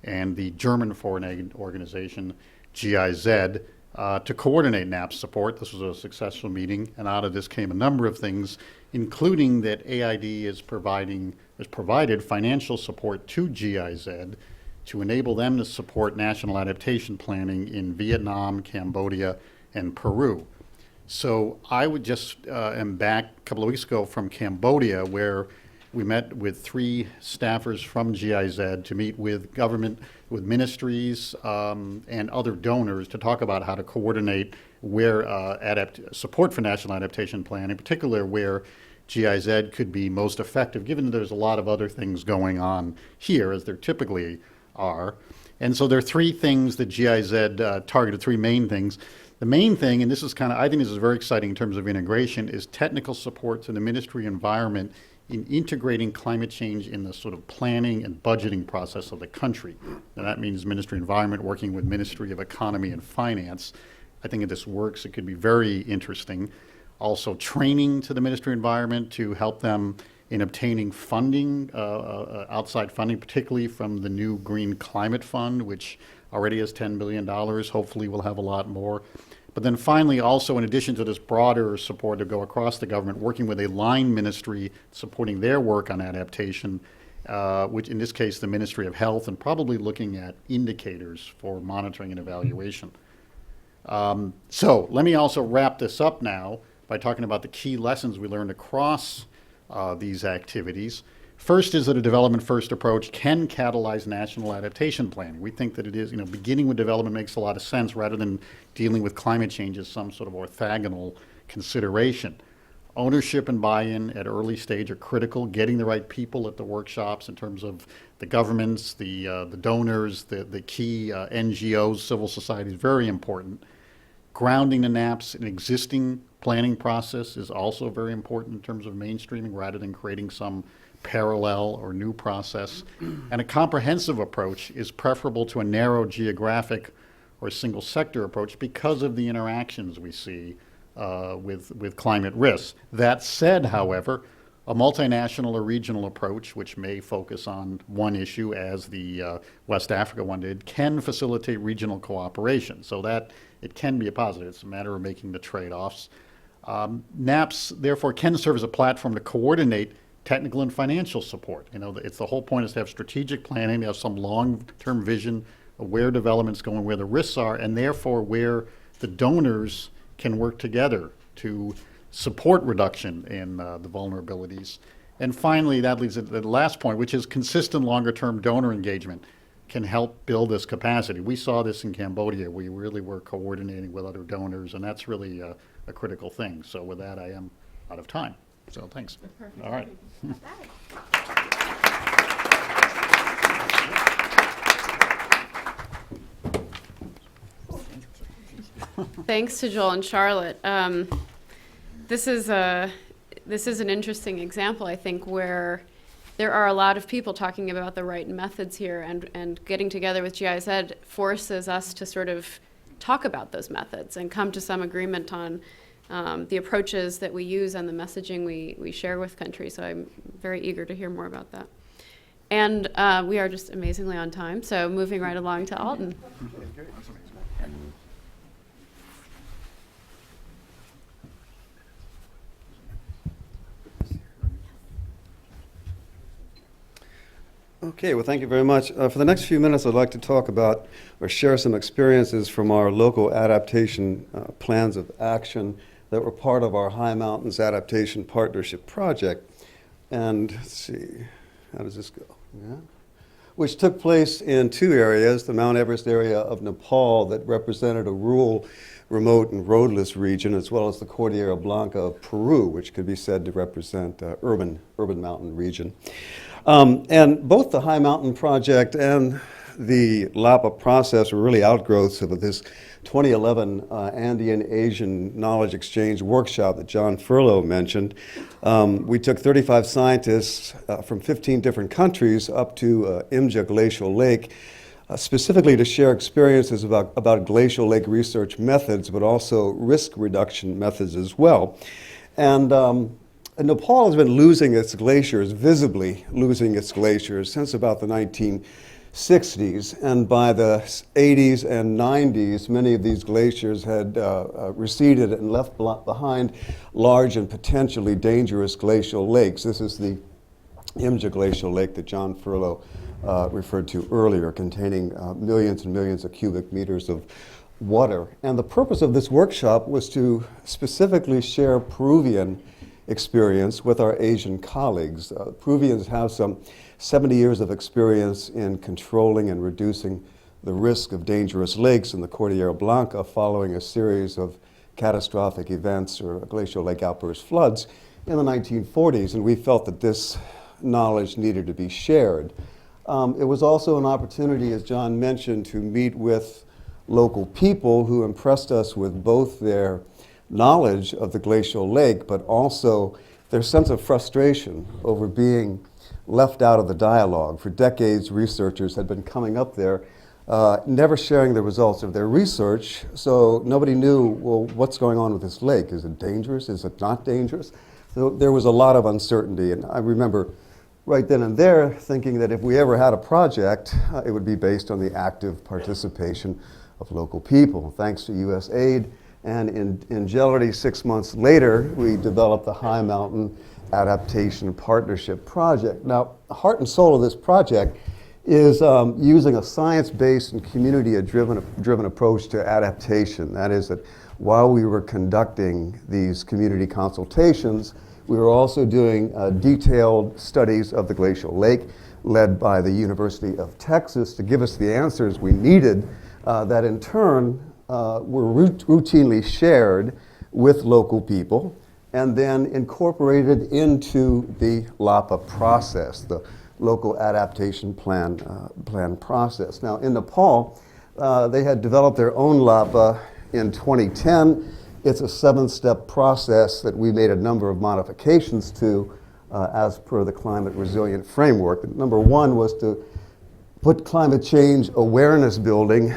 and the German Foreign Aid Organization, GIZ, to coordinate NAP support. This was a successful meeting, and out of this came a number of things, including that AID has provided financial support to GIZ to enable them to support national adaptation planning in Vietnam, Cambodia, and Peru. So I would just am back a couple of weeks ago from Cambodia, where we met with 3 staffers from GIZ to meet with government, with ministries and other donors to talk about how to coordinate where support for national adaptation plan, in particular where GIZ could be most effective, given that there's a lot of other things going on here, as there typically are. And so there are 3 things that GIZ targeted, 3 main things. The main thing, and this is I think this is very exciting in terms of integration, is technical support to the Ministry of Environment in integrating climate change in the sort of planning and budgeting process of the country. And that means Ministry of Environment working with Ministry of Economy and Finance. I think if this works, it could be very interesting. Also training to the Ministry of Environment to help them in obtaining funding, outside funding, particularly from the new Green Climate Fund, which already has $10 billion. Hopefully we'll have a lot more. But then finally, also in addition to this broader support to go across the government, working with a line ministry supporting their work on adaptation, which in this case the Ministry of Health, and probably looking at indicators for monitoring and evaluation. So let me also wrap this up now by talking about the key lessons we learned across these activities. First is that a development-first approach can catalyze national adaptation planning. We think that it is, beginning with development makes a lot of sense rather than dealing with climate change as some sort of orthogonal consideration. Ownership and buy-in at early stage are critical. Getting the right people at the workshops in terms of the governments, the donors, the key NGOs, civil society is very important. Grounding the NAPs in existing planning process is also very important in terms of mainstreaming rather than creating some parallel or new process. And a comprehensive approach is preferable to a narrow geographic or a single sector approach because of the interactions we see with climate risks. That said, however, a multinational or regional approach, which may focus on one issue as the West Africa one did, can facilitate regional cooperation. So that it can be a positive. It's a matter of making the trade-offs. NAPS, therefore, can serve as a platform to coordinate technical and financial support. You know, it's the whole point is to have strategic planning, to have some long-term vision of where development's going, where the risks are, and therefore where the donors can work together to support reduction in the vulnerabilities. And finally, that leads to the last point, which is consistent longer-term donor engagement can help build this capacity. We saw this in Cambodia. We really were coordinating with other donors, and that's really a critical thing. So with that, I am out of time. So thanks. Perfect. All right. Thanks to Joel and Charlotte. This is an interesting example, I think, where there are a lot of people talking about the right methods here, and getting together with GIZ forces us to sort of talk about those methods and come to some agreement on the approaches that we use and the messaging we share with countries. So I'm very eager to hear more about that. And we are just amazingly on time, so moving right along to Alton. Okay, well, thank you very much. For the next few minutes, I'd like to talk about or share some experiences from our local adaptation plans of action that were part of our High Mountains Adaptation Partnership Project. And let's see, how does this go? Yeah. Which took place in two areas, the Mount Everest area of Nepal that represented a rural, remote, and roadless region, as well as the Cordillera Blanca of Peru, which could be said to represent urban mountain region. And both the High Mountain Project and the LAPA process were really outgrowths of this 2011 Andean Asian Knowledge Exchange workshop that John Furlow mentioned. We took 35 scientists from 15 different countries up to Imja Glacial Lake, specifically to share experiences about glacial lake research methods, but also risk reduction methods as well. And Nepal has been losing its glaciers, visibly losing its glaciers, since about the 1960s. And by the 80s and 90s, many of these glaciers had receded and left behind large and potentially dangerous glacial lakes. This is the Imja Glacial Lake that John Furlow referred to earlier, containing millions and millions of cubic meters of water. And the purpose of this workshop was to specifically share Peruvian experience with our Asian colleagues. Peruvians have some 70 years of experience in controlling and reducing the risk of dangerous lakes in the Cordillera Blanca following a series of catastrophic events or glacial lake outburst floods in the 1940s, and we felt that this knowledge needed to be shared. It was also an opportunity, as John mentioned, to meet with local people who impressed us with both their knowledge of the glacial lake, but also their sense of frustration over being left out of the dialogue. For decades, researchers had been coming up there, never sharing the results of their research, so nobody knew, well, what's going on with this lake? Is it dangerous? Is it not dangerous? So there was a lot of uncertainty, and I remember right then and there thinking that if we ever had a project, it would be based on the active participation of local people. Thanks to U.S. aid, and in Gelity, 6 months later, we developed the High Mountain Adaptation Partnership Project. Now, the heart and soul of this project is using a science-based and community-driven approach to adaptation. That is that while we were conducting these community consultations, we were also doing detailed studies of the glacial lake, led by the University of Texas, to give us the answers we needed that in turn were routinely shared with local people and then incorporated into the LAPA process, the local adaptation plan process. Now in Nepal, they had developed their own LAPA in 2010. It's a 7-step process that we made a number of modifications to as per the climate resilient framework. Number one was to put climate change awareness building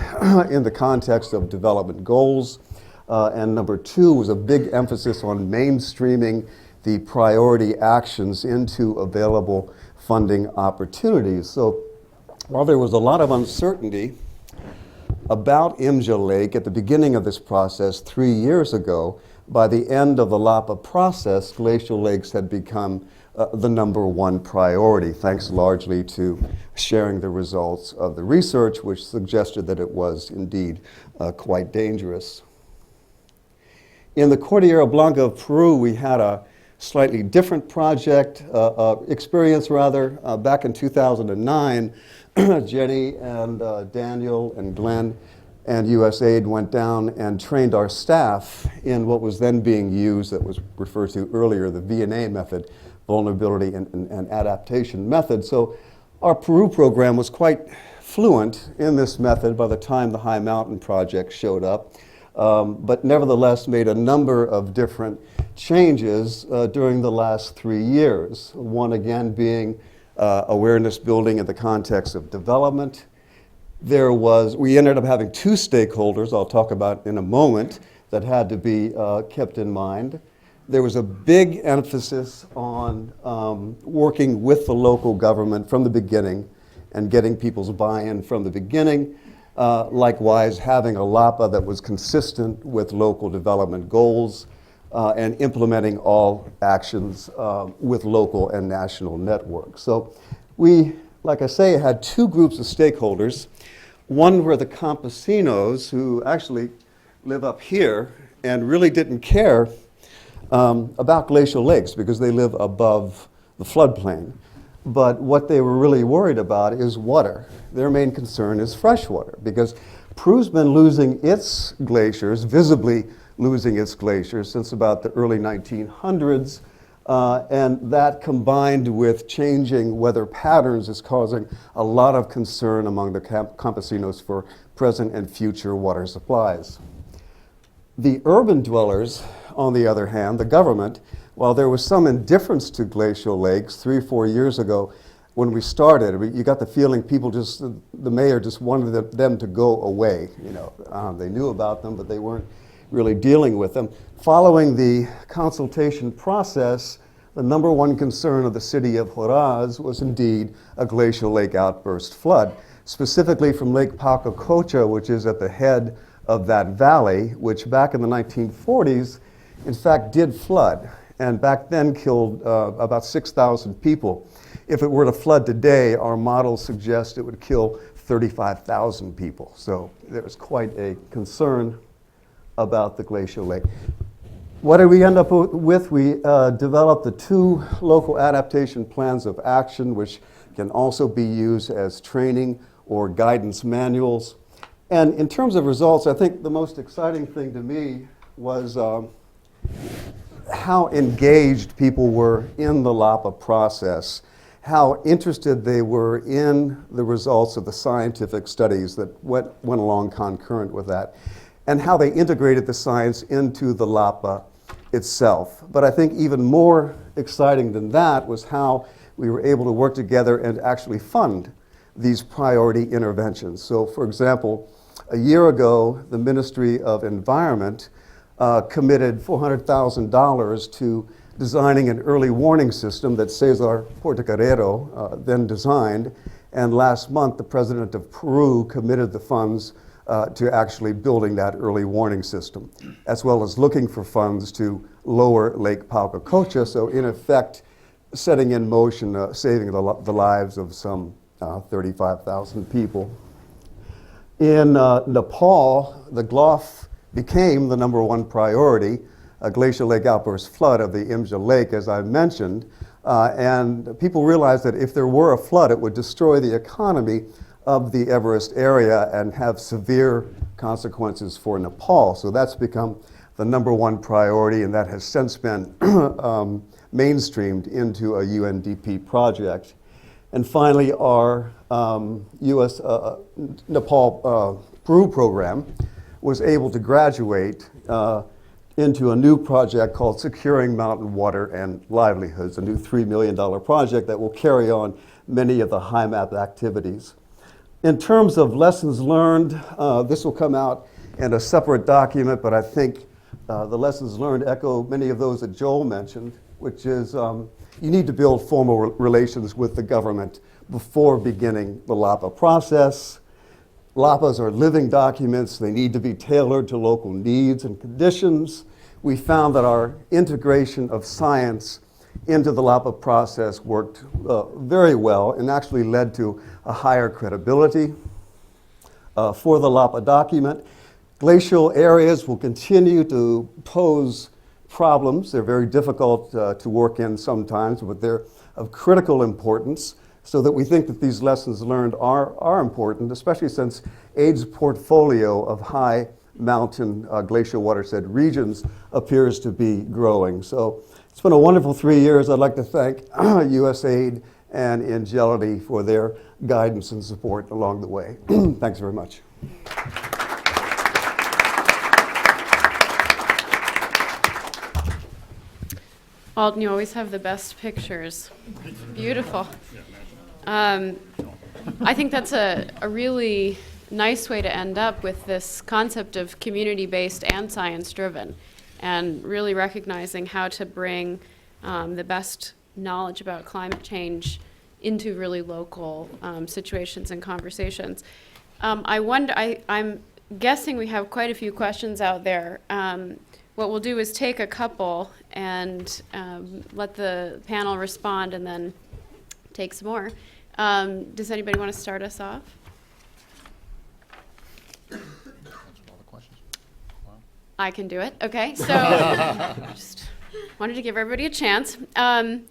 in the context of development goals. And number 2 was a big emphasis on mainstreaming the priority actions into available funding opportunities. So while there was a lot of uncertainty about Imja Lake at the beginning of this process 3 years ago, by the end of the LAPA process, glacial lakes had become the number 1 priority, thanks largely to sharing the results of the research, which suggested that it was indeed quite dangerous. In the Cordillera Blanca of Peru, we had a slightly different project, experience rather. Back in 2009, Jenny and Daniel and Glenn and USAID went down and trained our staff in what was then being used, that was referred to earlier, the VNA method, vulnerability and adaptation method. So our Peru program was quite fluent in this method by the time the High Mountain Project showed up, but nevertheless made a number of different changes during the last 3 years. One again being awareness building in the context of development. We ended up having 2 stakeholders I'll talk about in a moment that had to be kept in mind. There was a big emphasis on working with the local government from the beginning and getting people's buy-in from the beginning. Likewise, having a LAPA that was consistent with local development goals and implementing all actions with local and national networks. So we, like I say, had 2 groups of stakeholders. One were the campesinos, who actually live up here and really didn't care about glacial lakes because they live above the floodplain. But what they were really worried about is water. Their main concern is fresh water because Peru's been losing its glaciers, visibly losing its glaciers since about the early 1900s. And that combined with changing weather patterns is causing a lot of concern among the campesinos for present and future water supplies. The urban dwellers, on the other hand, the government, while there was some indifference to glacial lakes 3 or 4 years ago when we started, you got the feeling the mayor just wanted them to go away. They knew about them, but they weren't really dealing with them. Following the consultation process, the number 1 concern of the city of Huaraz was indeed a glacial lake outburst flood, specifically from Lake Pacococha, which is at the head of that valley, which back in the 1940s, in fact, did flood, and back then killed about 6,000 people. If it were to flood today, our models suggest it would kill 35,000 people. So there was quite a concern about the glacial lake. What did we end up with? We developed the 2 local adaptation plans of action, which can also be used as training or guidance manuals. And in terms of results, I think the most exciting thing to me was how engaged people were in the LAPA process, how interested they were in the results of the scientific studies that went along concurrent with that, and how they integrated the science into the LAPA itself. But I think even more exciting than that was how we were able to work together and actually fund these priority interventions. So, for example, a year ago, the Ministry of Environment committed $400,000 to designing an early warning system that Cesar Portocarrero then designed. And last month, the president of Peru committed the funds to actually building that early warning system, as well as looking for funds to lower Lake Pacococha, so in effect, setting in motion, saving the lives of some 35,000 people. In Nepal, the GLOF became the number 1 priority, a glacial lake outburst flood of the Imja Lake, as I mentioned, and people realized that if there were a flood, it would destroy the economy of the Everest area and have severe consequences for Nepal. So that's become the number 1 priority, and that has since been mainstreamed into a UNDP project. And finally, our U.S. Nepal Peru program was able to graduate into a new project called Securing Mountain Water and Livelihoods, a new $3 million project that will carry on many of the HIMAP activities. In terms of lessons learned, this will come out in a separate document, but I think the lessons learned echo many of those that Joel mentioned, which is you need to build formal relations with the government before beginning the LAPA process. LAPAs are living documents. They need to be tailored to local needs and conditions. We found that our integration of science into the LAPA process worked very well and actually led to a higher credibility for the LAPA document. Glacial areas will continue to pose problems. They're very difficult to work in sometimes, but they're of critical importance, so that we think that these lessons learned are important, especially since AID's portfolio of high mountain glacial watershed regions appears to be growing. So it's been a wonderful 3 years. I'd like to thank USAID and Angelity for their guidance and support along the way. Thanks very much. Alden, you always have the best pictures. Beautiful. I think that's a really nice way to end up with this concept of community-based and science-driven, and really recognizing how to bring the best knowledge about climate change into really local situations and conversations. I'm guessing we have quite a few questions out there. What we'll do is take a couple and let the panel respond and then take some more. Does anybody want to start us off? I can do it. Okay, so just wanted to give everybody a chance. In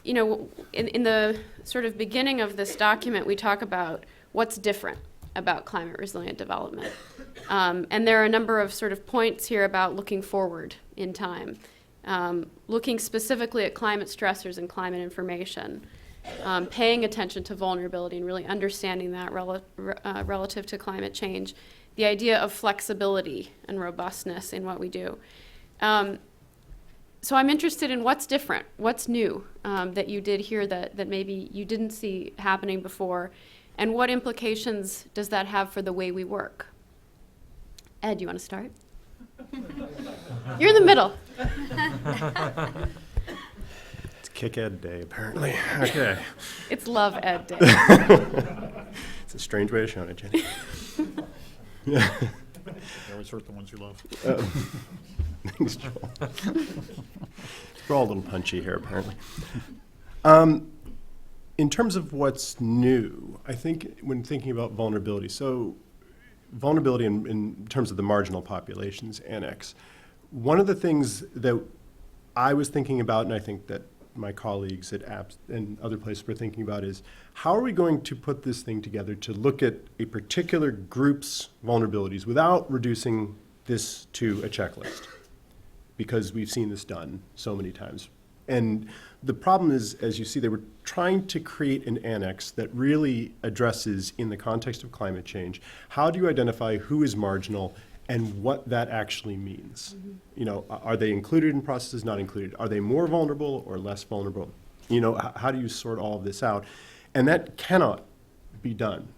the sort of beginning of this document, we talk about what's different about climate resilient development. And there are a number of sort of points here about looking forward in time, looking specifically at climate stressors and climate information, paying attention to vulnerability and really understanding that relative to climate change, the idea of flexibility and robustness in what we do. So I'm interested in what's different, what's new that you did here that maybe you didn't see happening before, and what implications does that have for the way we work? Ed, you want to start? You're in the middle. It's Kick Ed Day, apparently. Okay. It's Love Ed Day. It's a strange way of showing it, Jenny. You always hurt the ones you love. Thanks, Joel. We're all a little punchy here, apparently. In terms of what's new, I think when thinking about vulnerability, so vulnerability in terms of the marginal populations annex, one of the things that I was thinking about, and I think that my colleagues at APPS and other places were thinking about, is how are we going to put this thing together to look at a particular group's vulnerabilities without reducing this to a checklist? Because we've seen this done so many times. And the problem is, as you see, they were trying to create an annex that really addresses, in the context of climate change, how do you identify who is marginal and what that actually means? Mm-hmm. You know, are they included in processes, not included? Are they more vulnerable or less vulnerable? You know, how do you sort all of this out? And that cannot be done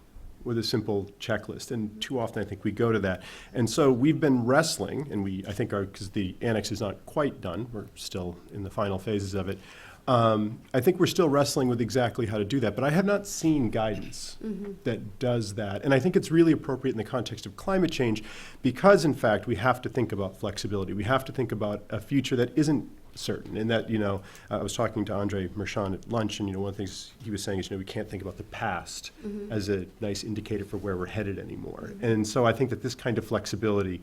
with a simple checklist, and too often I think we go to that. And so we've been wrestling, and I think because the annex is not quite done, we're still in the final phases of it, I think we're still wrestling with exactly how to do that, but I have not seen guidance that does that. And I think it's really appropriate in the context of climate change because, in fact, we have to think about flexibility. We have to think about a future that isn't certain. And that, I was talking to Andre Mershon at lunch, and, one of the things he was saying is, we can't think about the past as a nice indicator for where we're headed anymore. And so I think that this kind of flexibility,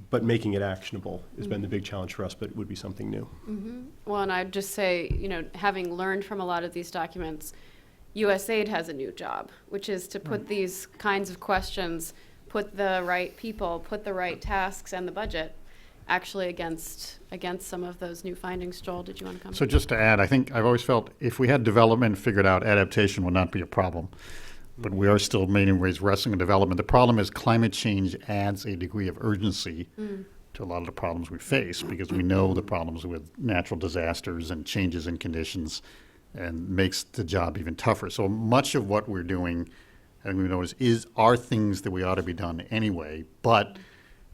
but making it actionable, has been the big challenge for us, but it would be something new. Well, and I'd just say, having learned from a lot of these documents, USAID has a new job, which is to put these kinds of questions, put the right people, put the right tasks and the budget actually against some of those new findings. Joel, did you want to come? So just to add, I think I've always felt if we had development figured out, adaptation would not be a problem. But we are still in many ways wrestling with development. The problem is climate change adds a degree of urgency to a lot of the problems we face because we know the problems with natural disasters and changes in conditions and makes the job even tougher. So much of what we're doing, and we notice, are things that we ought to be done anyway, but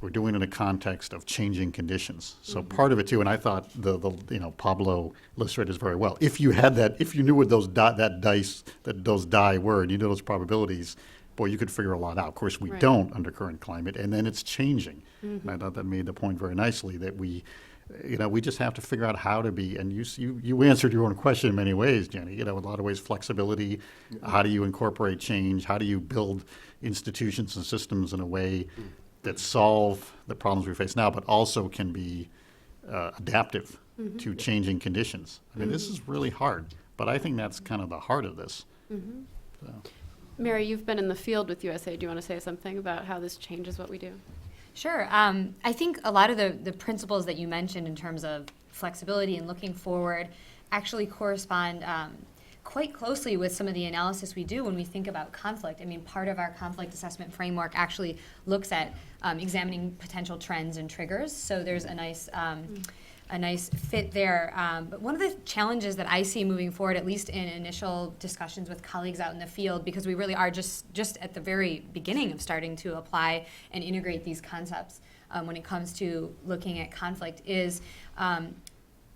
we're doing it in a context of changing conditions. So part of it too, and I thought Pablo illustrated this very well. If you had that, if you knew what those die were, and you knew those probabilities, boy, you could figure a lot out. Of course, we don't under current climate, and then it's changing. And I thought that made the point very nicely that we just have to figure out how to be, and you answered your own question in many ways, Jenny, in a lot of ways, flexibility, how do you incorporate change, how do you build institutions and systems in a way that solve the problems we face now, but also can be adaptive to changing conditions. I mean, this is really hard, but I think that's kind of the heart of this. So. Mary, you've been in the field with USA. Do you want to say something about how this changes what we do? Sure. I think a lot of the principles that you mentioned in terms of flexibility and looking forward actually correspond quite closely with some of the analysis we do when we think about conflict. I mean, part of our conflict assessment framework actually looks at examining potential trends and triggers. So there's a nice fit there. But one of the challenges that I see moving forward, at least in initial discussions with colleagues out in the field, because we really are just at the very beginning of starting to apply and integrate these concepts when it comes to looking at conflict, is at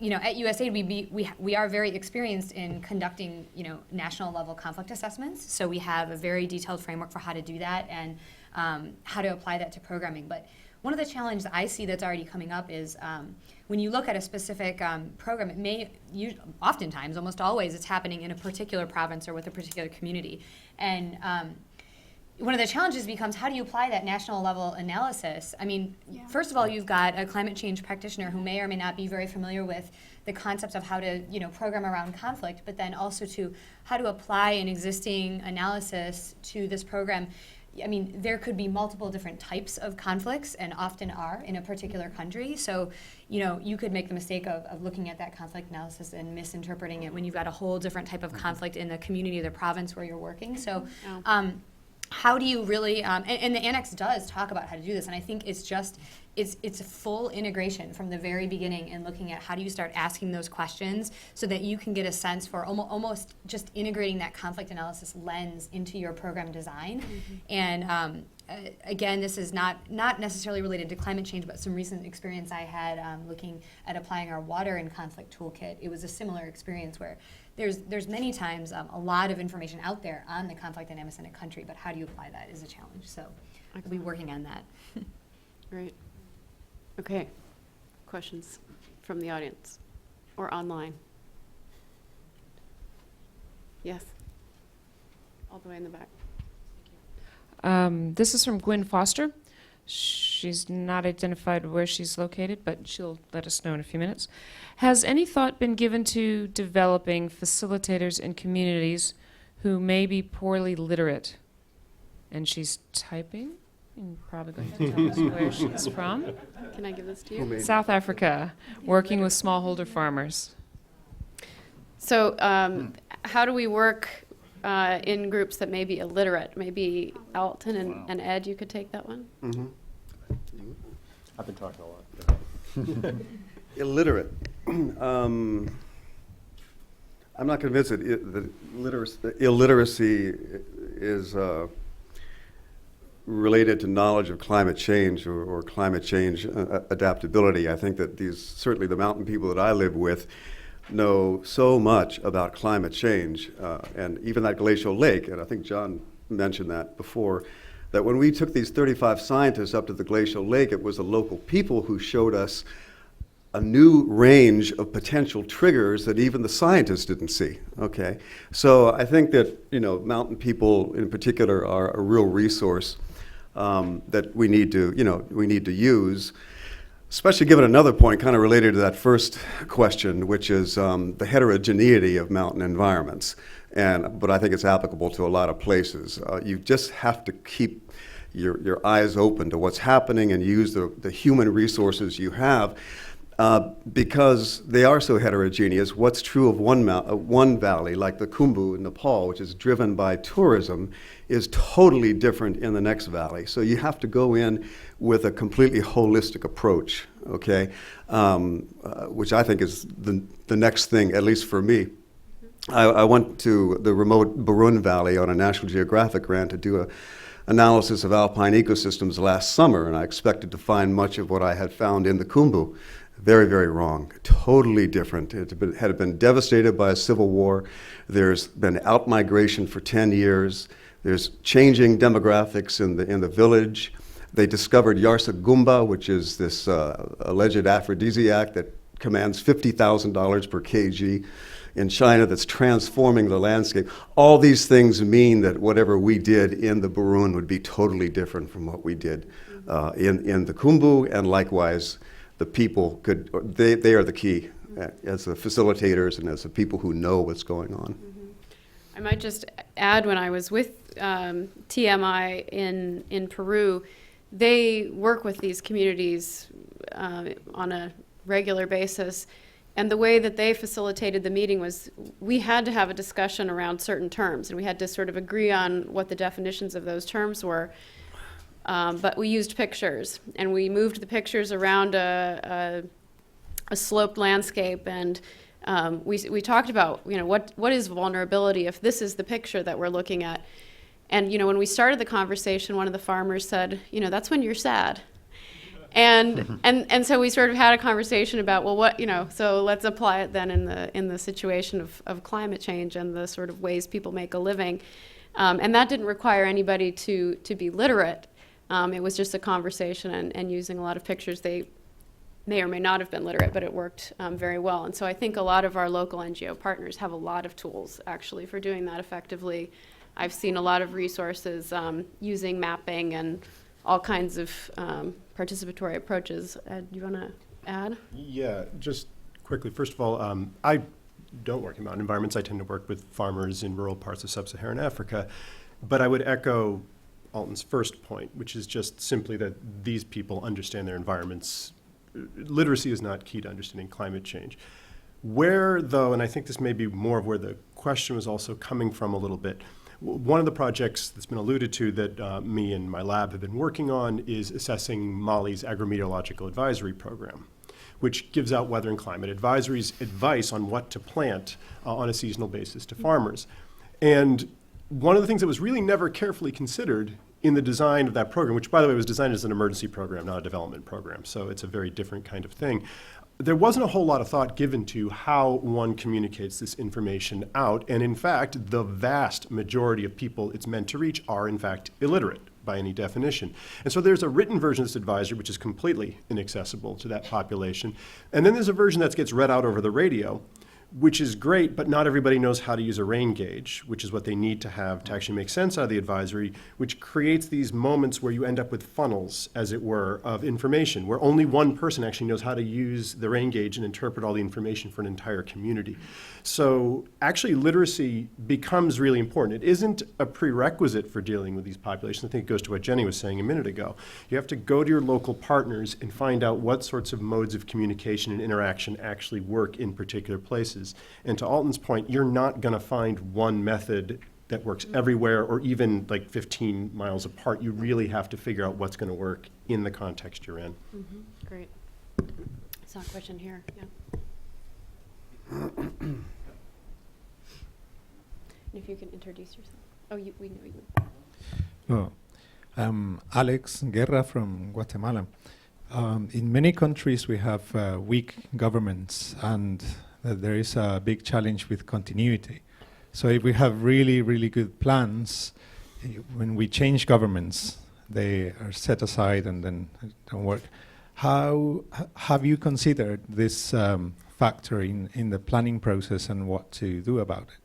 USAID, we are very experienced in conducting, national level conflict assessments. So we have a very detailed framework for how to do that and how to apply that to programming. But one of the challenges I see that's already coming up is when you look at a specific program, oftentimes, almost always, it's happening in a particular province or with a particular community. And one of the challenges becomes, how do you apply that national level analysis? I mean, first of all, you've got a climate change practitioner who may or may not be very familiar with the concepts of how to, program around conflict, but then also to how to apply an existing analysis to this program. I mean, there could be multiple different types of conflicts, and often are in a particular country. So, you could make the mistake of looking at that conflict analysis and misinterpreting it when you've got a whole different type of conflict in the community or the province where you're working. So, how do you really, and the annex does talk about how to do this, and I think it's a full integration from the very beginning and looking at how do you start asking those questions so that you can get a sense for almost just integrating that conflict analysis lens into your program design. And again, this is not necessarily related to climate change, but some recent experience I had looking at applying our water and conflict toolkit. It was a similar experience where there's many times a lot of information out there on the conflict dynamics in a country, but how do you apply that is a challenge. So I'll be working on that. Great. Okay. Questions from the audience or online? Yes. All the way in the back. This is from Gwen Foster. She's not identified where she's located, but she'll let us know in a few minutes. Has any thought been given to developing facilitators in communities who may be poorly literate? And she's typing, and probably going to tell us where she's from. Can I give this to you? South Africa, working with smallholder farmers. So how do we work in groups that may be illiterate? Maybe Alton and Ed, you could take that one? Mm-hmm. I've been talking a lot. Illiterate. I'm not convinced that illiteracy is related to knowledge of climate change or climate change adaptability. I think that certainly the mountain people that I live with, know so much about climate change and even that glacial lake, and I think John mentioned that before, that when we took these 35 scientists up to the glacial lake, it was the local people who showed us a new range of potential triggers that even the scientists didn't see, okay? So I think that, mountain people in particular are a real resource that we need to use. Especially given another point kind of related to that first question, which is the heterogeneity of mountain environments. But I think it's applicable to a lot of places. You just have to keep your eyes open to what's happening and use the human resources you have because they are so heterogeneous. What's true of one valley, like the Khumbu in Nepal, which is driven by tourism, is totally different in the next valley. So you have to go in with a completely holistic approach, okay? Which I think is the next thing, at least for me, I went to the remote Burun Valley on a National Geographic grant to do an analysis of alpine ecosystems last summer, and I expected to find much of what I had found in the Khumbu. Very, very wrong. Totally different. It had been devastated by a civil war. There's been outmigration for 10 years. There's changing demographics in the village. They discovered Yarsagumba, which is this alleged aphrodisiac that commands $50,000 per kg in China, that's transforming the landscape. All these things mean that whatever we did in the Burun would be totally different from what we did in the Khumbu, and likewise, the people they are the key as the facilitators and as the people who know what's going on. I might just add, when I was with TMI in Peru, they work with these communities on a regular basis. And the way that they facilitated the meeting was we had to have a discussion around certain terms, and we had to sort of agree on what the definitions of those terms were. But we used pictures, and we moved the pictures around a sloped landscape, and we talked about, what is vulnerability if this is the picture that we're looking at. And, when we started the conversation, one of the farmers said, that's when you're sad. And so we sort of had a conversation about, so let's apply it then in the situation of climate change and the sort of ways people make a living. And that didn't require anybody to be literate. It was just a conversation and using a lot of pictures. They may or may not have been literate, but it worked very well. And so I think a lot of our local NGO partners have a lot of tools actually for doing that effectively. I've seen a lot of resources using mapping and all kinds of participatory approaches. Do you want to add? Yeah, just quickly. First of all, I don't work in mountain environments. I tend to work with farmers in rural parts of sub-Saharan Africa. But I would echo Alton's first point, which is just simply that these people understand their environments. Literacy is not key to understanding climate change. Where, though, and I think this may be more of where the question was also coming from a little bit, one of the projects that's been alluded to that me and my lab have been working on is assessing Mali's agrometeorological advisory program, which gives out weather and climate advisories, advice on what to plant on a seasonal basis to farmers. And one of the things that was really never carefully considered in the design of that program, which by the way was designed as an emergency program, not a development program, so it's a very different kind of thing, there wasn't a whole lot of thought given to how one communicates this information out. And in fact, the vast majority of people it's meant to reach are in fact illiterate by any definition. And so there's a written version of this advisory which is completely inaccessible to that population. And then there's a version that gets read out over the radio, which is great, but not everybody knows how to use a rain gauge, which is what they need to have to actually make sense out of the advisory, which creates these moments where you end up with funnels, as it were, of information, where only one person actually knows how to use the rain gauge and interpret all the information for an entire community. So actually literacy becomes really important. It isn't a prerequisite for dealing with these populations. I think it goes to what Jenny was saying a minute ago. You have to go to your local partners and find out what sorts of modes of communication and interaction actually work in particular places. And to Alton's point, you're not going to find one method that works everywhere or even like 15 miles apart. You really have to figure out what's going to work in the context you're in. Mm-hmm. Great. Saw a question here. Yeah. If you can introduce yourself. Oh, we know you. Oh, I'm Alex Guerra from Guatemala. In many countries we have weak governments, and there is a big challenge with continuity. So if we have really, really good plans, when we change governments, they are set aside and then don't work. How have you considered this factor in the planning process and what to do about it?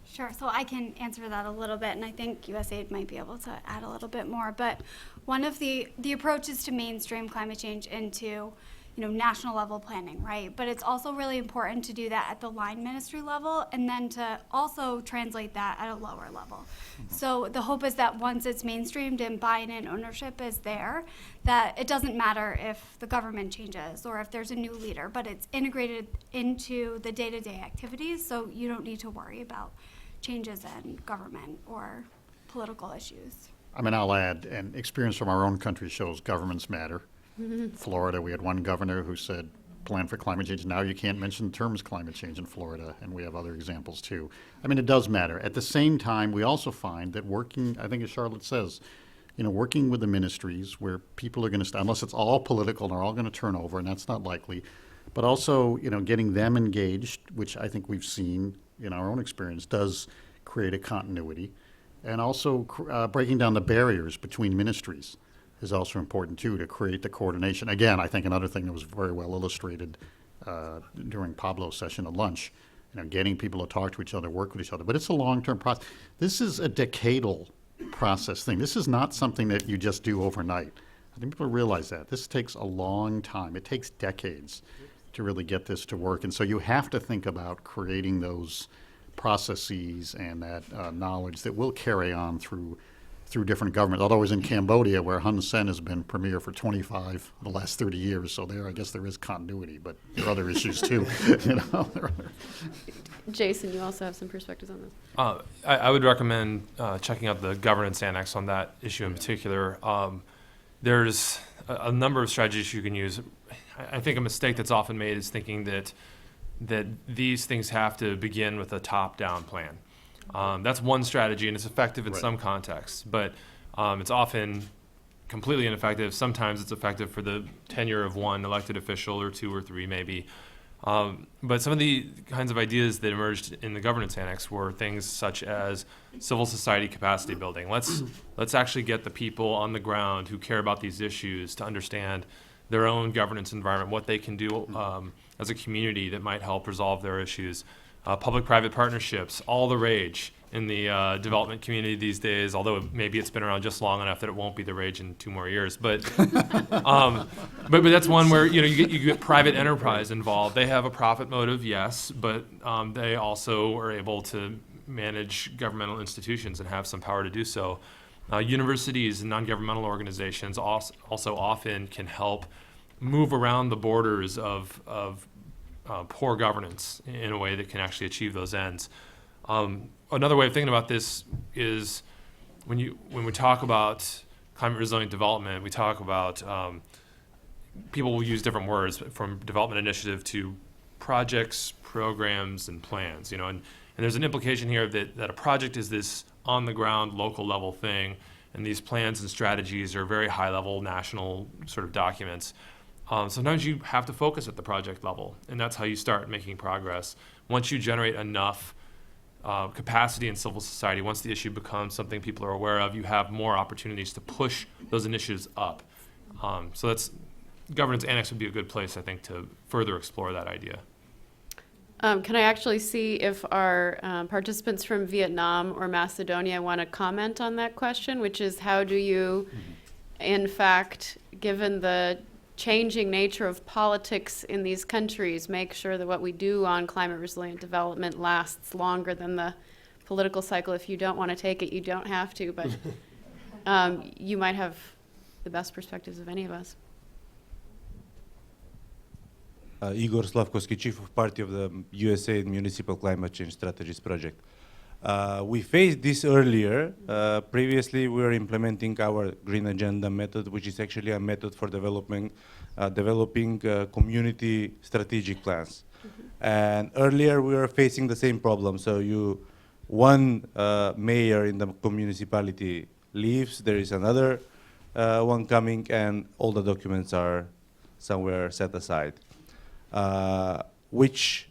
Sure, so I can answer that a little bit, and I think USAID might be able to add a little bit more. But one of the approaches to mainstream climate change into national level planning, right? But it's also really important to do that at the line ministry level and then to also translate that at a lower level. Mm-hmm. So the hope is that once it's mainstreamed and buy-in and ownership is there, that it doesn't matter if the government changes or if there's a new leader, but it's integrated into the day-to-day activities, so you don't need to worry about changes in government or political issues. I mean, I'll add, and experience from our own country shows governments matter. Florida, we had one governor who said plan for climate change. Now you can't mention the terms climate change in Florida, and we have other examples too. I mean, it does matter. At the same time, we also find that working, I think as Charlotte says, working with the ministries where people are going to, unless it's all political and they're all going to turn over, and that's not likely, but also, getting them engaged, which I think we've seen in our own experience, does create a continuity. And also breaking down the barriers between ministries is also important too, to create the coordination. Again, I think another thing that was very well illustrated during Pablo's session at lunch, getting people to talk to each other, work with each other. But it's a long-term process. This is a decadal process thing. This is not something that you just do overnight. I think people realize that. This takes a long time. It takes decades to really get this to work. And so you have to think about creating those processes and that knowledge that will carry on through different governments. Although I was in Cambodia, where Hun Sen has been premier for 25 of the last 30 years, so there, I guess there is continuity, but there are other issues too. Jason, you also have some perspectives on this. I would recommend checking out the governance annex on that issue in particular. There's a number of strategies you can use. I think a mistake that's often made is thinking that these things have to begin with a top-down plan. That's one strategy, and it's effective in some contexts, but it's often completely ineffective. Sometimes it's effective for the tenure of one elected official or two or three maybe. But some of the kinds of ideas that emerged in the governance annex were things such as civil society capacity building. Let's actually get the people on the ground who care about these issues to understand their own governance environment, what they can do as a community that might help resolve their issues. Public-private partnerships, all the rage in the development community these days, although maybe it's been around just long enough that it won't be the rage in 2 more years. But but that's one where you get private enterprise involved. They have a profit motive, yes, but they also are able to manage governmental institutions and have some power to do so. Universities and non-governmental organizations also often can help move around the borders of poor governance in a way that can actually achieve those ends. Another way of thinking about this is when we talk about climate resilient development, we talk about people will use different words from development initiative to projects, programs, and plans. And there's an implication here that a project is this on the ground, local level thing, and these plans and strategies are very high level national sort of documents. Sometimes you have to focus at the project level, and that's how you start making progress. Once you generate enough capacity in civil society, once the issue becomes something people are aware of, you have more opportunities to push those initiatives up. So that's governance annex would be a good place, I think, to further explore that idea. Can I actually see if our participants from Vietnam or Macedonia want to comment on that question, which is how do you, in fact, given the changing nature of politics in these countries, make sure that what we do on climate resilient development lasts longer than the political cycle. If you don't want to take it, you don't have to, but you might have the best perspectives of any of us. Igor Slavkovsky, Chief of Party of the USA Municipal Climate Change Strategies Project. We faced this earlier. Previously, we were implementing our Green Agenda method, which is actually a method for developing community strategic plans. And earlier, we were facing the same problem. So one mayor in the municipality leaves, there is another one coming, and all the documents are somewhere set aside, which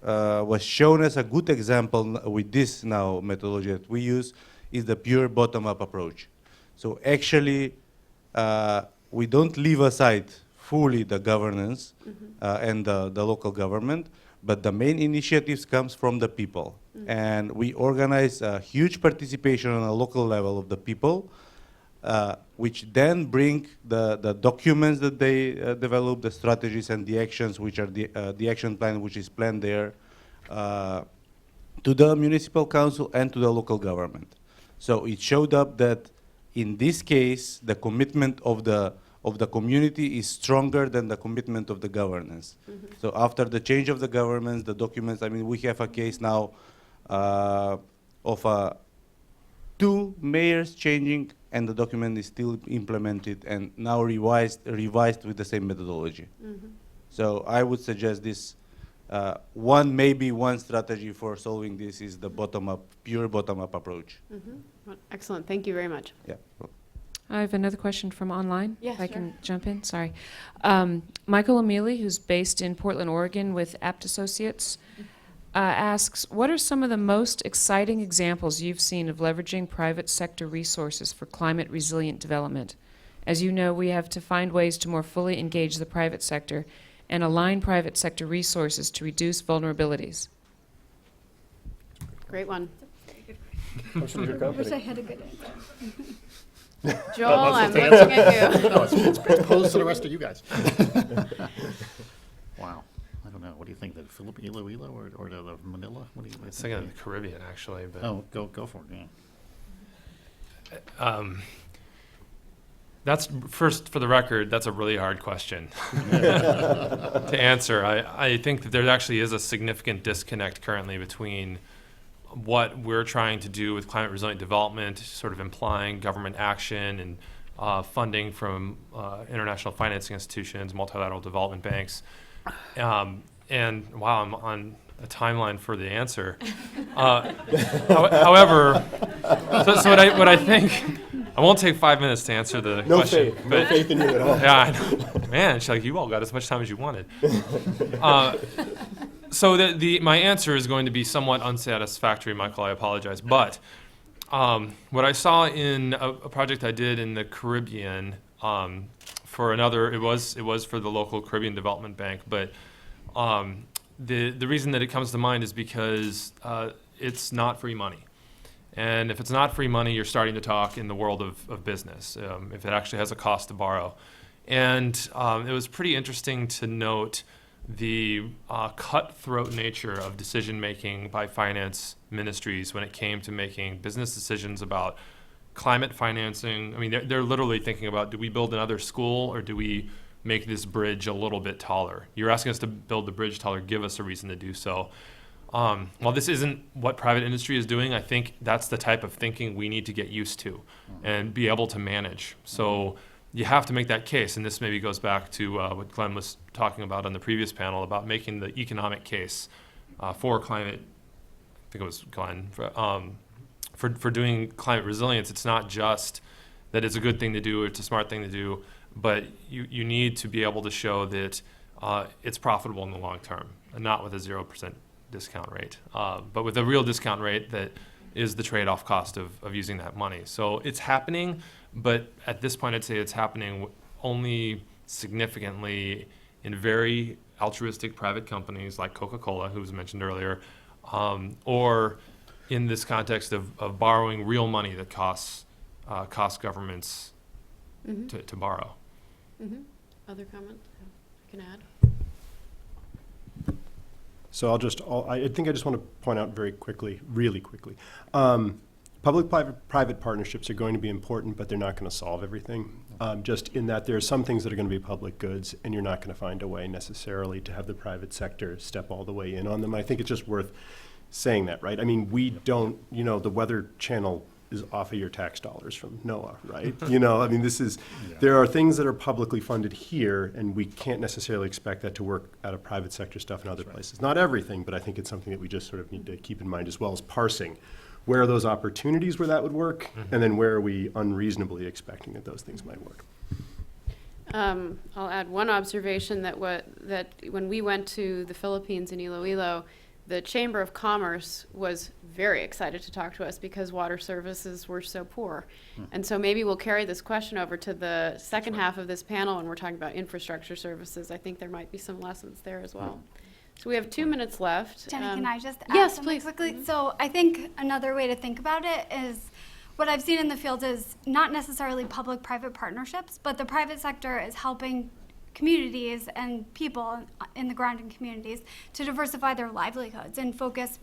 was shown as a good example with this now methodology that we use is the pure bottom-up approach. So actually, we don't leave aside fully the governance and the local government, but the main initiatives comes from the people. And we organize a huge participation on a local level of the people, which then bring the documents that they develop, the strategies and the actions, which are the action plan which is planned there, to the municipal council and to the local government. So it showed up that in this case, the commitment of the community is stronger than the commitment of the governance. So after the change of the governments, the documents, I mean, we have a case now of 2 mayors changing, and the document is still implemented and now revised with the same methodology. So I would suggest this. Maybe one strategy for solving this is the bottom-up, pure bottom-up approach. Well, excellent. Thank you very much. Yeah. I have another question from online. Yeah, if I sure. can jump in, sorry. Michael Amelie, who's based in Portland, Oregon with Apt Associates, asks, what are some of the most exciting examples you've seen of leveraging private sector resources for climate resilient development? As you know, we have to find ways to more fully engage the private sector and align private sector resources to reduce vulnerabilities. Great one. What's from your I wish company? I had a good answer. Joel, I'm looking at you. No, it's posed to the rest of you guys. Wow. I don't know. What do you think? The Iloilo or the Manila? What do you I was think? thinking of the Caribbean, actually. But Oh, go for it. Yeah. That's, first, for the record, that's a really hard question to answer. I think that there actually is a significant disconnect currently between what we're trying to do with climate resilient development, sort of implying government action and funding from international financing institutions, multilateral development banks. And wow, I'm on a timeline for the answer. However, so what I think, I won't take 5 minutes to answer the question. No faith in you at all. Yeah, I know. Man, it's like you all got as much time as you wanted. So my answer is going to be somewhat unsatisfactory, Michael. I apologize, but what I saw in a project I did in the Caribbean for another, it was for the local Caribbean Development Bank, but the reason that it comes to mind is because it's not free money. And if it's not free money, you're starting to talk in the world of business, if it actually has a cost to borrow. And it was pretty interesting to note the cutthroat nature of decision-making by finance ministries when it came to making business decisions about climate financing. I mean, they're literally thinking about, do we build another school or do we make this bridge a little bit taller? You're asking us to build the bridge taller, give us a reason to do so. While this isn't what private industry is doing, I think that's the type of thinking we need to get used to and be able to manage. So you have to make that case, and this maybe goes back to what Glenn was talking about on the previous panel about making the economic case for climate. I think it was Glenn for doing climate resilience. It's not just that it's a good thing to do, it's a smart thing to do, but you need to be able to show that it's profitable in the long term, and not with a 0% discount rate, but with a real discount rate that is the trade-off cost of using that money. So it's happening, but at this point I'd say it's happening only significantly in very altruistic private companies like Coca-Cola, who was mentioned earlier, or in this context of borrowing real money that costs governments to borrow. Other comment I can add? So I think I just want to point out really quickly. Public-private partnerships are going to be important, but they're not going to solve everything. Just in that there are some things that are going to be public goods, and you're not going to find a way necessarily to have the private sector step all the way in on them. I think it's just worth saying that, right? I mean, we don't, the Weather Channel is off of your tax dollars from NOAA, right? I mean, there are things that are publicly funded here, and we can't necessarily expect that to work out of private sector stuff in other places. Not everything, but I think it's something that we just sort of need to keep in mind, as well as parsing where are those opportunities where that would work, and then where are we unreasonably expecting that those things might work. I'll add one observation that when we went to the Philippines in Iloilo, the Chamber of Commerce was very excited to talk to us because water services were so poor. And so maybe we'll carry this question over to the second half of this panel when we're talking about infrastructure services. I think there might be some lessons there as well. So we have 2 minutes left. Jenny, can I just add yes, something please. quickly? So I think another way to think about it is what I've seen in the field is not necessarily public-private partnerships, but the private sector is helping communities and people in the grounding communities to diversify their livelihoods and focus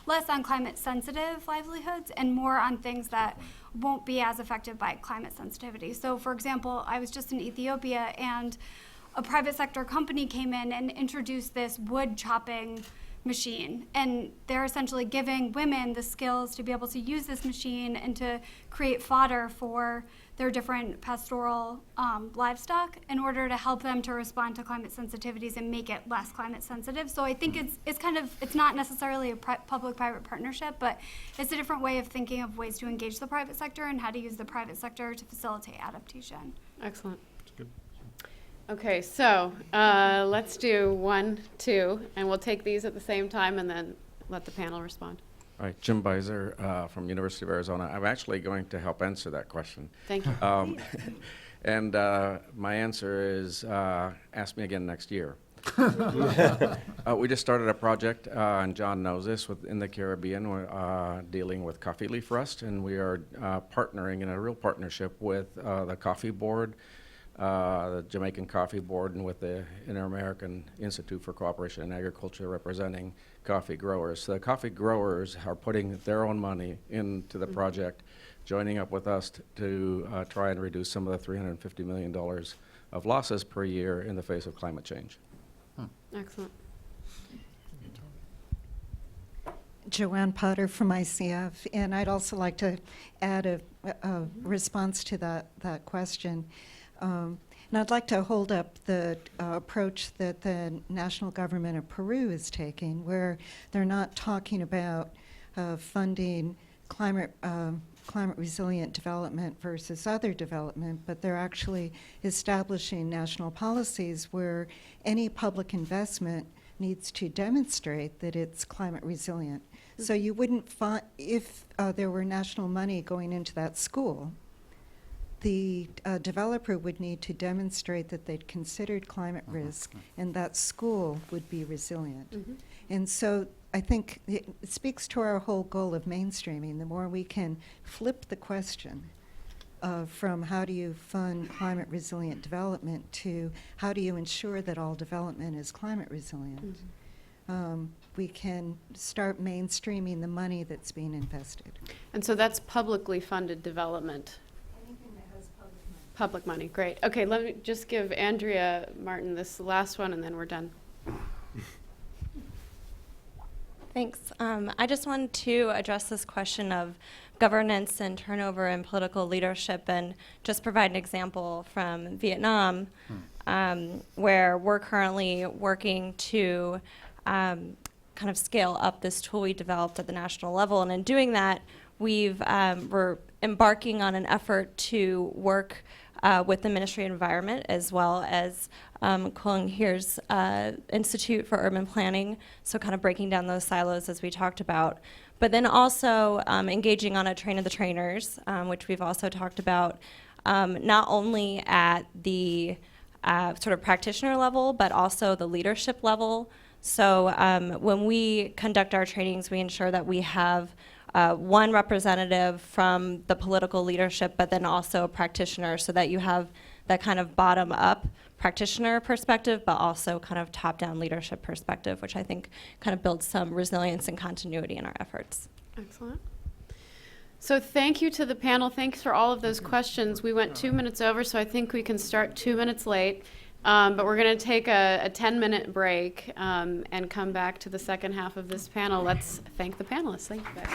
less on climate-sensitive livelihoods and more on things that won't be as affected by climate sensitivity. So, for example, I was just in Ethiopia, and a private sector company came in and introduced this wood chopping machine. And they're essentially giving women the skills to be able to use this machine and to create fodder for their different pastoral livestock in order to help them to respond to climate sensitivities and make it less climate sensitive. So I think it's not necessarily a public-private partnership, but it's a different way of thinking of ways to engage the private sector and how to use the private sector to facilitate adaptation. Excellent. Okay, so let's do 1, 2, and we'll take these at the same time and then let the panel respond. All right, Jim Beiser from University of Arizona. I'm actually going to help answer that question. Thank you. And my answer is ask me again next year. We just started a project, and John knows this, in the Caribbean, dealing with coffee leaf rust, and we are partnering in a real partnership with the Coffee Board, the Jamaican Coffee Board, and with the Inter-American Institute for Cooperation in Agriculture, representing coffee growers. So the coffee growers are putting their own money into the project, joining up with us to try and reduce some of the $350 million of losses per year in the face of climate change. Excellent. Joanne Potter from ICF, and I'd also like to add a response to that question. And I'd like to hold up the approach that the national government of Peru is taking, where they're not talking about funding climate resilient development versus other development, but they're actually establishing national policies where any public investment needs to demonstrate that it's climate resilient. So you wouldn't find, if there were national money going into that school, the developer would need to demonstrate that they'd considered climate risk, and that school would be resilient. And so I think it speaks to our whole goal of mainstreaming. The more we can flip the question from how do you fund climate resilient development to how do you ensure that all development is climate resilient, we can start mainstreaming the money that's being invested. And so that's publicly funded development. Public money, great. Okay, let me just give Andrea Martin this last one and then we're done. Thanks. I just wanted to address this question of governance and turnover and political leadership and just provide an example from Vietnam, where we're currently working to kind of scale up this tool we developed at the national level. And in doing that, we're embarking on an effort to work with the Ministry of Environment as well as Kuang Heer's Institute for Urban Planning, so kind of breaking down those silos as we talked about. But then also engaging on a train of the trainers, which we've also talked about, not only at the sort of practitioner level, but also the leadership level. So when we conduct our trainings, we ensure that we have one representative from the political leadership, but then also a practitioner, so that you have that kind of bottom-up practitioner perspective, but also kind of top-down leadership perspective, which I think kind of builds some resilience and continuity in our efforts. Excellent. So thank you to the panel. Thanks for all of those questions. We went 2 minutes over, so I think we can start 2 minutes late. But we're going to take a 10-minute break and come back to the second half of this panel. Let's thank the panelists. Thank you, guys.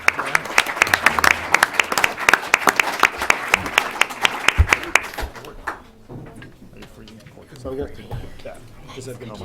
So I'm going to